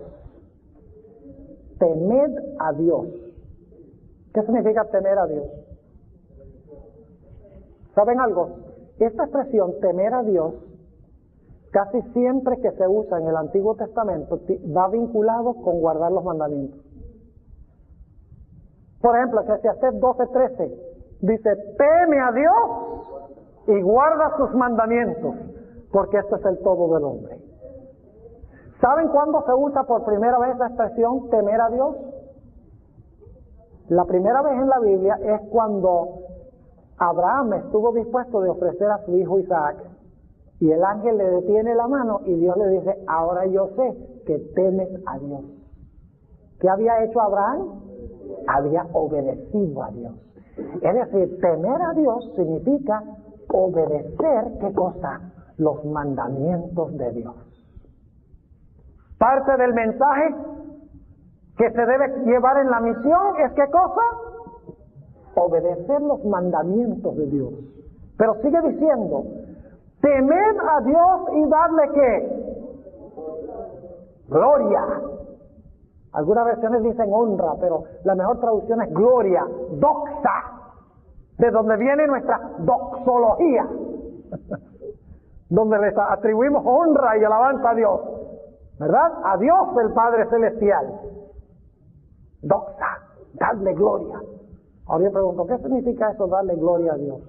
temed a Dios. ¿Qué significa temer a Dios? ¿Saben algo? Esta expresión, temer a Dios, casi siempre que se usa en el Antiguo Testamento, va vinculado con guardar los mandamientos. Por ejemplo, Eclesiastés 12:13 dice: teme a Dios y guarda sus mandamientos, porque esto es el todo del hombre. ¿Saben cuándo se usa por primera vez la expresión temer a Dios? La primera vez en la Biblia es cuando Abraham estuvo dispuesto de ofrecer a su hijo Isaac, y el ángel le detiene la mano y Dios le dice: ahora yo sé que temes a Dios. ¿Qué había hecho Abraham? Había obedecido a Dios. Es decir, temer a Dios significa obedecer, ¿qué cosa? Los mandamientos de Dios. Parte del mensaje que se debe llevar en la misión es ¿qué cosa? Obedecer los mandamientos de Dios. Pero sigue diciendo: temed a Dios y dadle ¿qué? Gloria. Algunas versiones dicen honra, pero la mejor traducción es gloria, doxa, de donde viene nuestra doxología, donde les atribuimos honra y alabanza a Dios, ¿verdad? A Dios el Padre Celestial. Doxa, darle gloria. Ahora yo pregunto, ¿qué significa eso, darle gloria a Dios?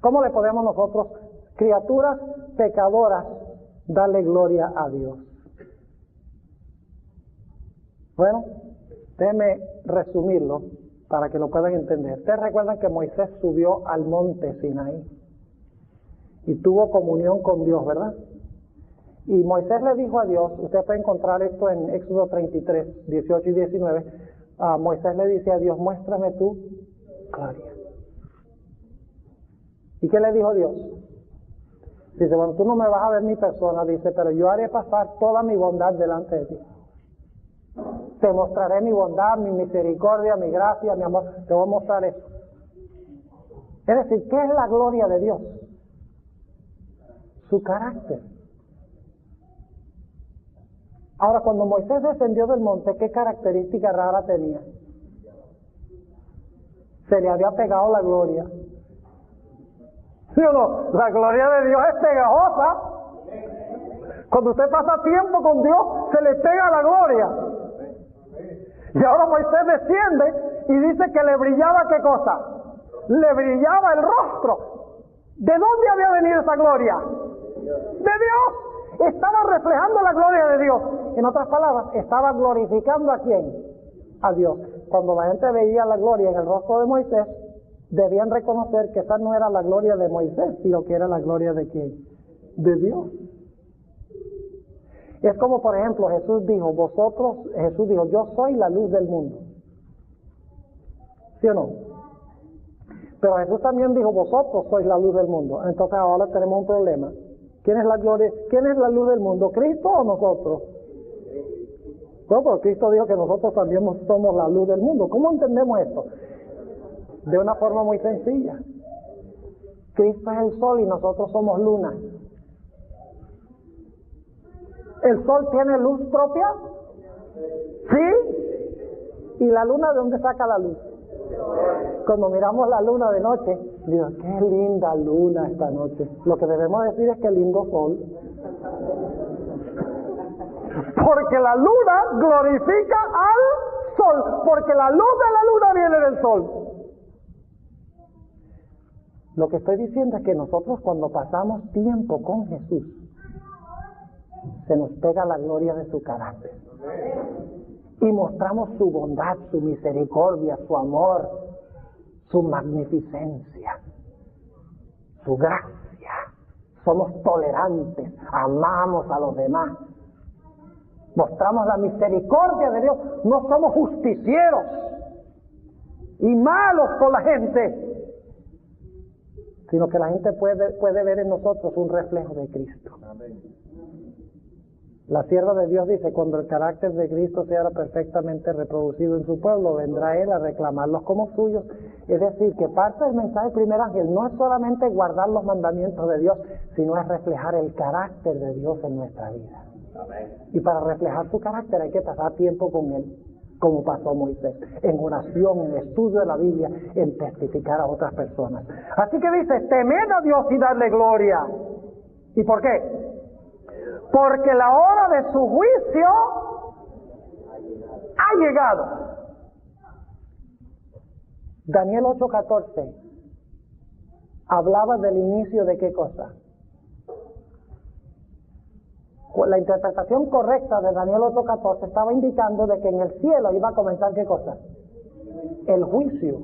¿Cómo le podemos nosotros, criaturas pecadoras, darle gloria a Dios? Bueno, déjenme resumirlo para que lo puedan entender. Ustedes recuerdan que Moisés subió al monte Sinaí y tuvo comunión con Dios, ¿verdad? Y Moisés le dijo a Dios, usted puede encontrar esto en Éxodo 33, 18 y 19, Moisés le dice a Dios: muéstrame tu gloria. ¿Y qué le dijo Dios? Dice: bueno, tú no me vas a ver mi persona, dice, pero yo haré pasar toda mi bondad delante de ti. Te mostraré mi bondad, mi misericordia, mi gracia, mi amor. Te voy a mostrar eso. Es decir, ¿qué es la gloria de Dios? Su carácter. Ahora, cuando Moisés descendió del monte, ¿qué característica rara tenía? Se le había pegado la gloria. ¿Sí o no? La gloria de Dios es pegajosa. Cuando usted pasa tiempo con Dios, se le pega la gloria. Y ahora Moisés desciende y dice que le brillaba ¿qué cosa? Le brillaba el rostro. ¿De dónde había venido esa gloria? De Dios. Estaba reflejando la gloria de Dios. En otras palabras, estaba glorificando ¿a quién? A Dios. Cuando la gente veía la gloria en el rostro de Moisés, debían reconocer que esa no era la gloria de Moisés, sino que era la gloria de ¿quién? De Dios. Es como, por ejemplo, Jesús dijo, yo soy la luz del mundo. ¿Sí o no? Pero Jesús también dijo, vosotros sois la luz del mundo. Entonces ahora tenemos un problema. ¿Quién es la luz del mundo? ¿Cristo o nosotros? No, porque Cristo dijo que nosotros también somos la luz del mundo. ¿Cómo entendemos esto? De una forma muy sencilla. Cristo es el sol y nosotros somos luna. ¿El sol tiene luz propia? ¿Sí? ¿Y la luna de dónde saca la luz? Cuando miramos la luna de noche, digo, qué linda luna esta noche. Lo que debemos decir es que lindo sol. Porque la luna glorifica al sol, porque la luz de la luna viene del sol. Lo que estoy diciendo es que nosotros cuando pasamos tiempo con Jesús, se nos pega la gloria de su carácter. Y mostramos su bondad, su misericordia, su amor, su magnificencia, su gracia. Somos tolerantes, amamos a los demás. Mostramos la misericordia de Dios. No somos justicieros y malos con la gente, sino que la gente puede ver en nosotros un reflejo de Cristo. La sierva de Dios dice, cuando el carácter de Cristo sea perfectamente reproducido en su pueblo, vendrá Él a reclamarlos como suyos. Es decir, que parte del mensaje del primer ángel no es solamente guardar los mandamientos de Dios, sino es reflejar el carácter de Dios en nuestra vida. Amén. Y para reflejar su carácter hay que pasar tiempo con Él, como pasó Moisés, en oración, en estudio de la Biblia, en testificar a otras personas. Así que dice, temed a Dios y darle gloria. ¿Y por qué? Porque la hora de su juicio ha llegado. Daniel 8:14 hablaba del inicio de qué cosa. La interpretación correcta de Daniel 8:14 estaba indicando de que en el cielo iba a comenzar qué cosa. El juicio.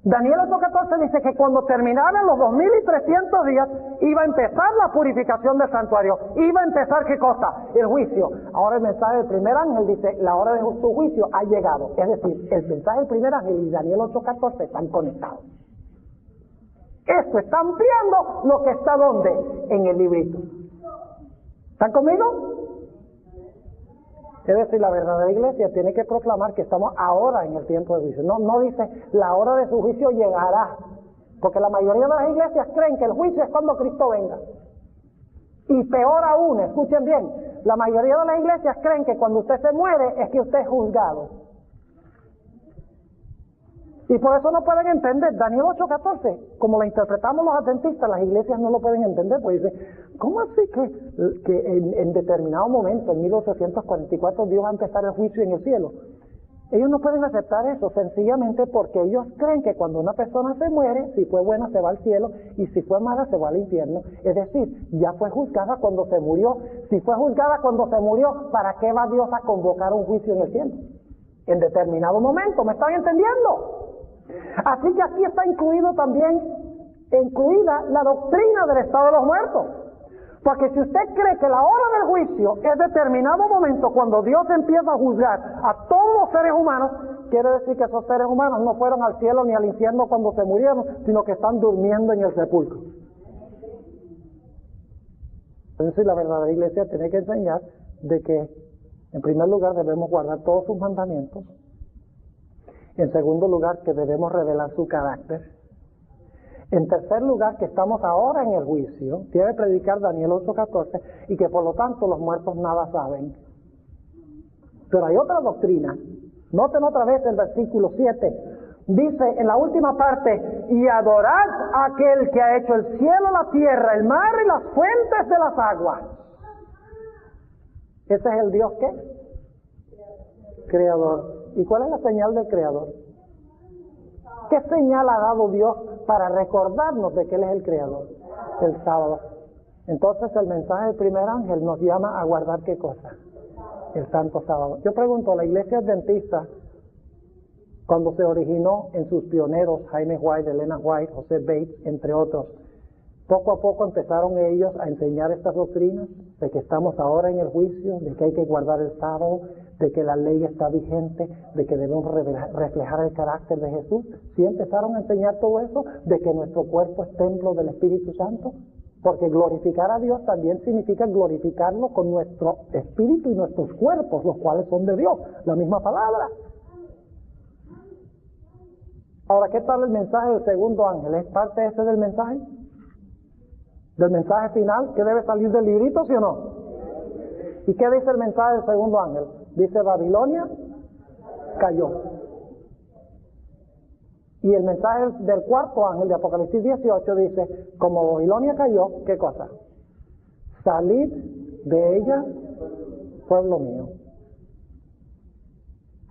Daniel 8:14 dice que cuando terminaran los 2300 días iba a empezar la purificación del santuario. Iba a empezar ¿qué cosa? El juicio. Ahora el mensaje del primer ángel dice, la hora de su juicio ha llegado. Es decir, el mensaje del primer ángel y Daniel 8:14 están conectados. Esto está ampliando lo que está ¿dónde? En el librito. ¿Están conmigo? Es decir, la verdadera iglesia tiene que proclamar que estamos ahora en el tiempo de juicio. No dice, la hora de su juicio llegará. Porque la mayoría de las iglesias creen que el juicio es cuando Cristo venga. Y peor aún, escuchen bien, la mayoría de las iglesias creen que cuando usted se muere es que usted es juzgado. Y por eso no pueden entender Daniel 8:14, como la interpretamos los adventistas, las iglesias no lo pueden entender, pues dicen, ¿cómo así que en determinado momento, en 1844, Dios va a empezar el juicio en el cielo? Ellos no pueden aceptar eso, sencillamente porque ellos creen que cuando una persona se muere, si fue buena se va al cielo, y si fue mala se va al infierno. Es decir, ya fue juzgada cuando se murió. Si fue juzgada cuando se murió, ¿para qué va Dios a convocar un juicio en el cielo? En determinado momento, ¿me están entendiendo? Así que aquí está incluida la doctrina del estado de los muertos. Porque si usted cree que la hora del juicio es determinado momento cuando Dios empieza a juzgar a todos los seres humanos, quiere decir que esos seres humanos no fueron al cielo ni al infierno cuando se murieron, sino que están durmiendo en el sepulcro. Entonces la verdadera iglesia tiene que enseñar de que en primer lugar debemos guardar todos sus mandamientos. En segundo lugar, que debemos revelar su carácter. En tercer lugar, que estamos ahora en el juicio. Tiene que predicar Daniel 8:14 y que por lo tanto los muertos nada saben. Pero hay otra doctrina. Noten otra vez el versículo 7. Dice en la última parte, y adorad a aquel que ha hecho el cielo, la tierra, el mar y las fuentes de las aguas. ¿Ese es el Dios qué? Creador. ¿Y cuál es la señal del Creador? ¿Qué señal ha dado Dios para recordarnos de que Él es el Creador? El sábado. Entonces el mensaje del primer ángel nos llama a guardar ¿qué cosa? El santo sábado. Yo pregunto, la iglesia adventista, cuando se originó en sus pioneros, Jaime White, Elena White, José Bates, entre otros, poco a poco empezaron ellos a enseñar estas doctrinas, de que estamos ahora en el juicio, de que hay que guardar el sábado, de que la ley está vigente, de que debemos reflejar el carácter de Jesús. ¿Sí empezaron a enseñar todo eso? De que nuestro cuerpo es templo del Espíritu Santo. Porque glorificar a Dios también significa glorificarlo con nuestro espíritu y nuestros cuerpos, los cuales son de Dios, la misma palabra. Ahora, ¿qué tal el mensaje del segundo ángel? ¿Es parte ese del mensaje? ¿Del mensaje final? ¿Que debe salir del librito, sí o no? ¿Y qué dice el mensaje del segundo ángel? Dice, Babilonia cayó. Y el mensaje del cuarto ángel de Apocalipsis 18 dice, como Babilonia cayó, ¿qué cosa? Salid de ella, pueblo mío.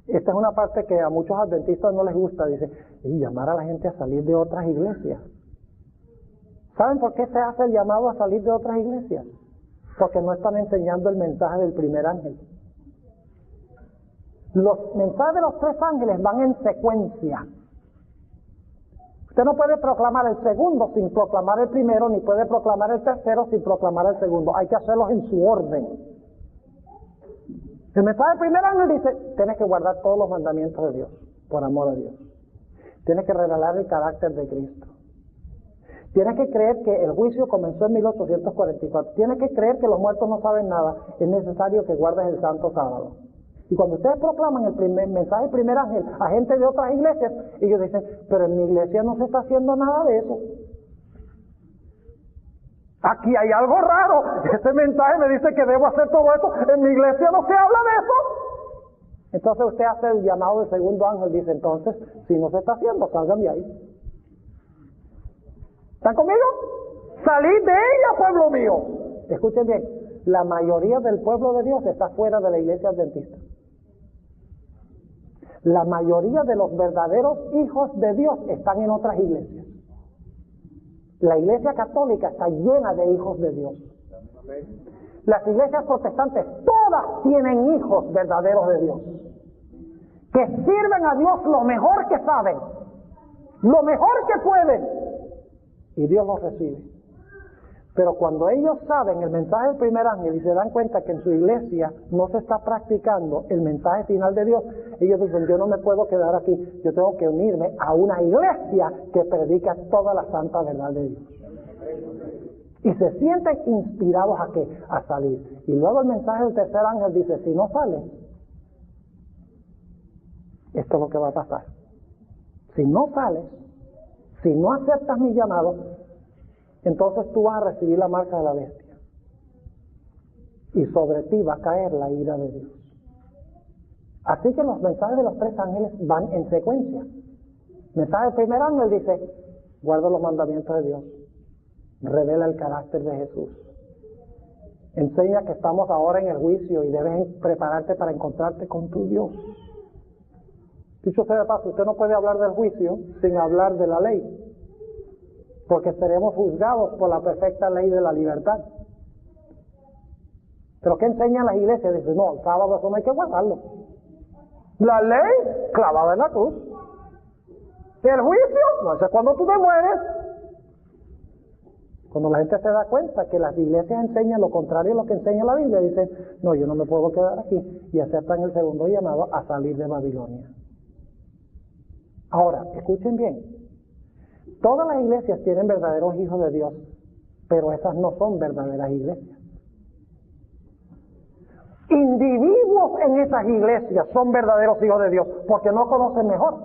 Esta es una parte que a muchos adventistas no les gusta, dice, y llamar a la gente a salir de otras iglesias. ¿Saben por qué se hace el llamado a salir de otras iglesias? Porque no están enseñando el mensaje del primer ángel. Los mensajes de los tres ángeles van en secuencia. Usted no puede proclamar el segundo sin proclamar el primero, ni puede proclamar el tercero sin proclamar el segundo. Hay que hacerlos en su orden. El mensaje del primer ángel dice, tienes que guardar todos los mandamientos de Dios, por amor a Dios. Tienes que revelar el carácter de Cristo. Tienes que creer que el juicio comenzó en 1844. Tienes que creer que los muertos no saben nada. Es necesario que guardes el santo sábado. Y cuando ustedes proclaman el mensaje del primer ángel a gente de otras iglesias, ellos dicen, pero en mi iglesia no se está haciendo nada de eso. Aquí hay algo raro. Ese mensaje me dice que debo hacer todo eso. En mi iglesia no se habla de eso. Entonces usted hace el llamado del segundo ángel. Dice, entonces, si no se está haciendo, salgan de ahí. ¿Están conmigo? Salid de ella, pueblo mío. Escuchen bien. La mayoría del pueblo de Dios está fuera de la iglesia adventista. La mayoría de los verdaderos hijos de Dios están en otras iglesias. La iglesia católica está llena de hijos de Dios. Las iglesias protestantes todas tienen hijos verdaderos de Dios, que sirven a Dios lo mejor que saben, lo mejor que pueden, y Dios los recibe. Pero cuando ellos saben el mensaje del primer ángel y se dan cuenta que en su iglesia no se está practicando el mensaje final de Dios, ellos dicen, yo no me puedo quedar aquí, yo tengo que unirme a una iglesia que predica toda la santa verdad de Dios. Y se sienten inspirados ¿a qué? A salir. Y luego el mensaje del tercer ángel dice, si no sales, esto es lo que va a pasar. Si no sales, si no aceptas mi llamado, entonces tú vas a recibir la marca de la bestia. Y sobre ti va a caer la ira de Dios. Así que los mensajes de los tres ángeles van en secuencia. El mensaje del primer ángel dice, guarda los mandamientos de Dios. Revela el carácter de Jesús. Enseña que estamos ahora en el juicio y debes prepararte para encontrarte con tu Dios. Dicho sea de paso, usted no puede hablar del juicio sin hablar de la ley. Porque seremos juzgados por la perfecta ley de la libertad. ¿Pero qué enseñan las iglesias? Dicen, no, el sábado eso no hay que guardarlo. La ley clavada en la cruz. El juicio, no, eso es cuando tú te mueres. Cuando la gente se da cuenta que las iglesias enseñan lo contrario a lo que enseña la Biblia, dicen, no, yo no me puedo quedar aquí, y aceptan el segundo llamado a salir de Babilonia. Ahora, escuchen bien. Todas las iglesias tienen verdaderos hijos de Dios, pero esas no son verdaderas iglesias. Individuos en esas iglesias son verdaderos hijos de Dios, porque no conocen mejor.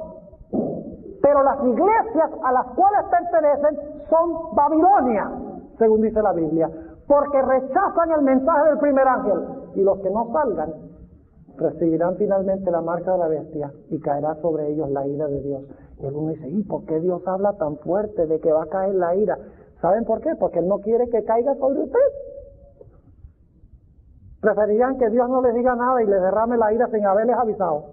Pero las iglesias a las cuales pertenecen son Babilonia, según dice la Biblia, porque rechazan el mensaje del primer ángel, y los que no salgan recibirán finalmente la marca de la bestia y caerá sobre ellos la ira de Dios. Y uno dice, ¿y por qué Dios habla tan fuerte de que va a caer la ira? ¿Saben por qué? Porque Él no quiere que caiga sobre usted. Preferirían que Dios no les diga nada y les derrame la ira sin haberles avisado.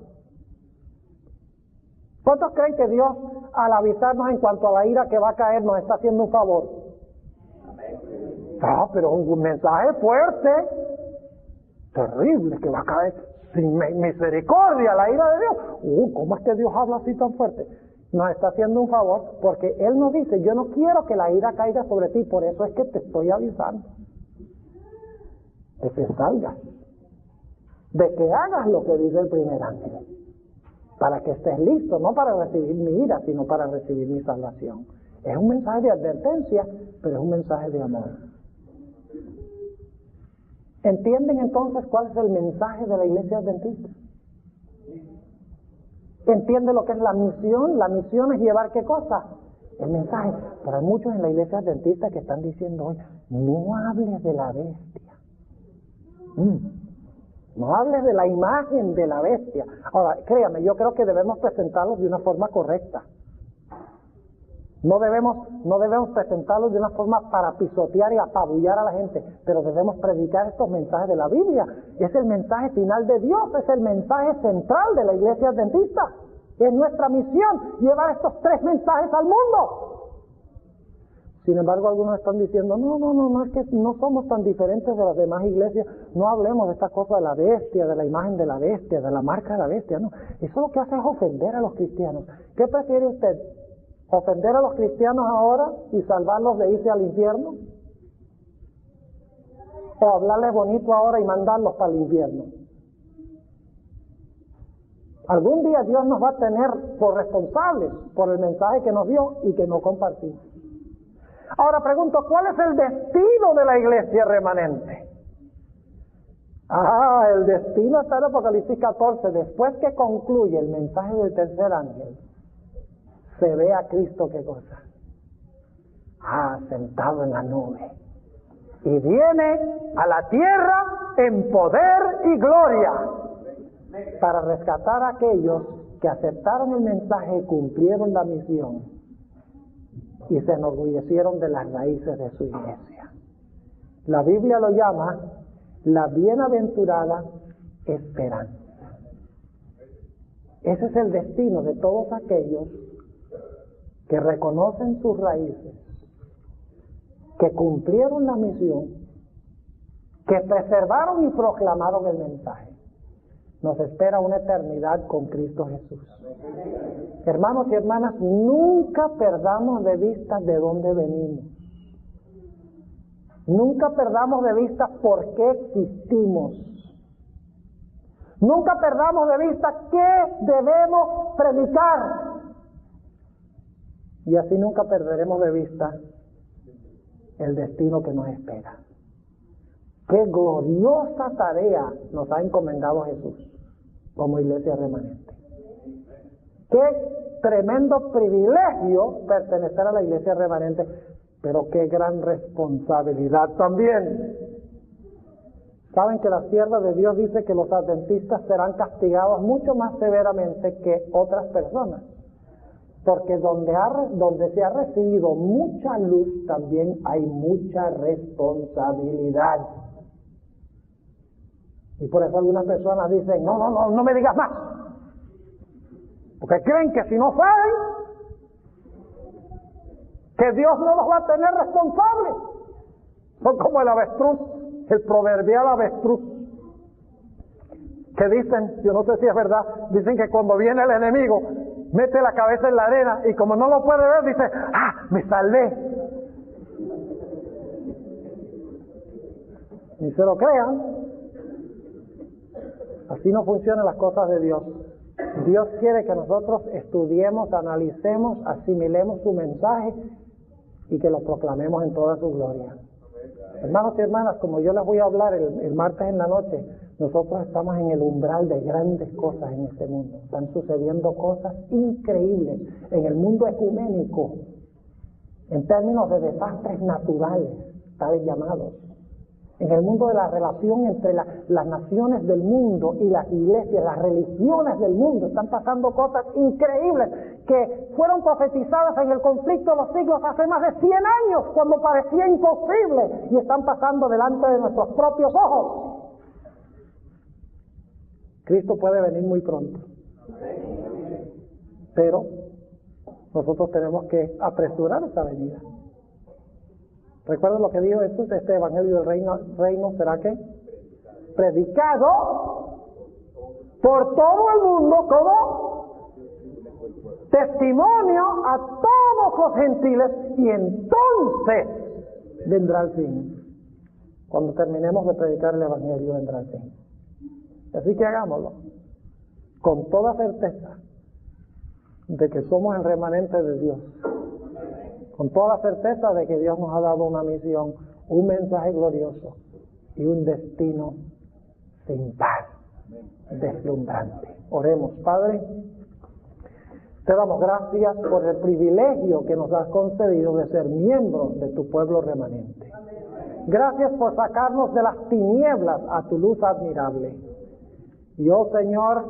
¿Cuántos creen que Dios, al avisarnos en cuanto a la ira que va a caer, nos está haciendo un favor? Ah, pero un mensaje fuerte, terrible, que va a caer sin misericordia la ira de Dios. ¿Cómo es que Dios habla así tan fuerte? Nos está haciendo un favor porque Él nos dice, yo no quiero que la ira caiga sobre ti, por eso es que te estoy avisando. De que salgas, de que hagas lo que dice el primer ángel, para que estés listo, no para recibir mi ira, sino para recibir mi salvación. Es un mensaje de advertencia, pero es un mensaje de amor. ¿Entienden entonces cuál es el mensaje de la Iglesia Adventista? ¿Entienden lo que es la misión? La misión es llevar ¿qué cosa? El mensaje. Pero hay muchos en la Iglesia Adventista que están diciendo hoy, no hables de la bestia. No hables de la imagen de la bestia. Ahora, créame, yo creo que debemos presentarlos de una forma correcta. No debemos presentarlos de una forma para pisotear y apabullar a la gente, pero debemos predicar estos mensajes de la Biblia. Es el mensaje final de Dios, es el mensaje central de la Iglesia Adventista. Es nuestra misión llevar estos 3 mensajes al mundo. Sin embargo, algunos están diciendo, no, es que no somos tan diferentes de las demás iglesias, no hablemos de esta cosa de la bestia, de la imagen de la bestia, de la marca de la bestia, no. Eso lo que hace es ofender a los cristianos. ¿Qué prefiere usted? ¿Ofender a los cristianos ahora y salvarlos de irse al infierno? ¿O hablarles bonito ahora y mandarlos para el infierno? Algún día Dios nos va a tener por responsables por el mensaje que nos dio y que no compartimos. Ahora pregunto, ¿cuál es el destino de la iglesia remanente? El destino está en Apocalipsis 14. Después que concluye el mensaje del tercer ángel, se ve a Cristo, ¿qué cosa? Sentado en la nube. Y viene a la tierra en poder y gloria para rescatar a aquellos que aceptaron el mensaje y cumplieron la misión y se enorgullecieron de las raíces de su iglesia. La Biblia lo llama la bienaventurada esperanza. Ese es el destino de todos aquellos que reconocen sus raíces, que cumplieron la misión, que preservaron y proclamaron el mensaje. Nos espera una eternidad con Cristo Jesús. Hermanos y hermanas, nunca perdamos de vista de dónde venimos. Nunca perdamos de vista por qué existimos. Nunca perdamos de vista qué debemos predicar. Y así nunca perderemos de vista el destino que nos espera. Qué gloriosa tarea nos ha encomendado Jesús como iglesia remanente. Qué tremendo privilegio pertenecer a la iglesia remanente, pero qué gran responsabilidad también. Saben que la sierva de Dios dice que los adventistas serán castigados mucho más severamente que otras personas, porque donde se ha recibido mucha luz también hay mucha responsabilidad. Y por eso algunas personas dicen, no me digas más, porque creen que si no saben, que Dios no los va a tener responsables. Son como el avestruz, el proverbial avestruz, que dicen, yo no sé si es verdad, dicen que cuando viene el enemigo, mete la cabeza en la arena y como no lo puede ver, dice, me salvé. Ni se lo crean. Así no funcionan las cosas de Dios. Dios quiere que nosotros estudiemos, analicemos, asimilemos su mensaje y que lo proclamemos en toda su gloria. Hermanos y hermanas, como yo les voy a hablar el martes en la noche, nosotros estamos en el umbral de grandes cosas en este mundo. Están sucediendo cosas increíbles en el mundo ecuménico, en términos de desastres naturales, tales llamados. En el mundo de la relación entre las naciones del mundo y las iglesias, las religiones del mundo, están pasando cosas increíbles que fueron profetizadas en el conflicto de los siglos hace más de 100 años, cuando parecía imposible, y están pasando delante de nuestros propios ojos. Cristo puede venir muy pronto. Pero nosotros tenemos que apresurar esa venida. ¿Recuerdan lo que dijo Jesús? Este evangelio del reino será ¿qué? Predicado por todo el mundo como testimonio a todos los gentiles, y entonces vendrá el fin. Cuando terminemos de predicar el evangelio vendrá el fin. Así que hagámoslo con toda certeza de que somos el remanente de Dios, con toda la certeza de que Dios nos ha dado una misión, un mensaje glorioso y un destino sin par, deslumbrante. Oremos. Padre, te damos gracias por el privilegio que nos has concedido de ser miembros de tu pueblo remanente. Gracias por sacarnos de las tinieblas a tu luz admirable. Y oh Señor,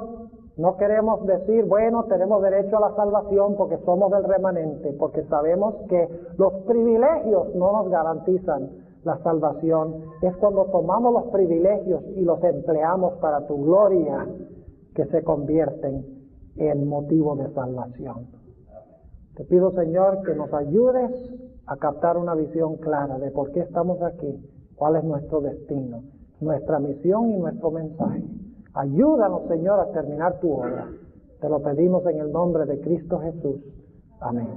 no queremos decir, bueno, tenemos derecho a la salvación porque somos del remanente, porque sabemos que los privilegios no nos garantizan la salvación. Es cuando tomamos los privilegios y los empleamos para tu gloria que se convierten en motivo de salvación. Te pido, Señor, que nos ayudes a captar una visión clara de por qué estamos aquí, cuál es nuestro destino, nuestra misión y nuestro mensaje. Ayúdanos, Señor, a terminar tu obra. Te lo pedimos en el nombre de Cristo Jesús. Amén.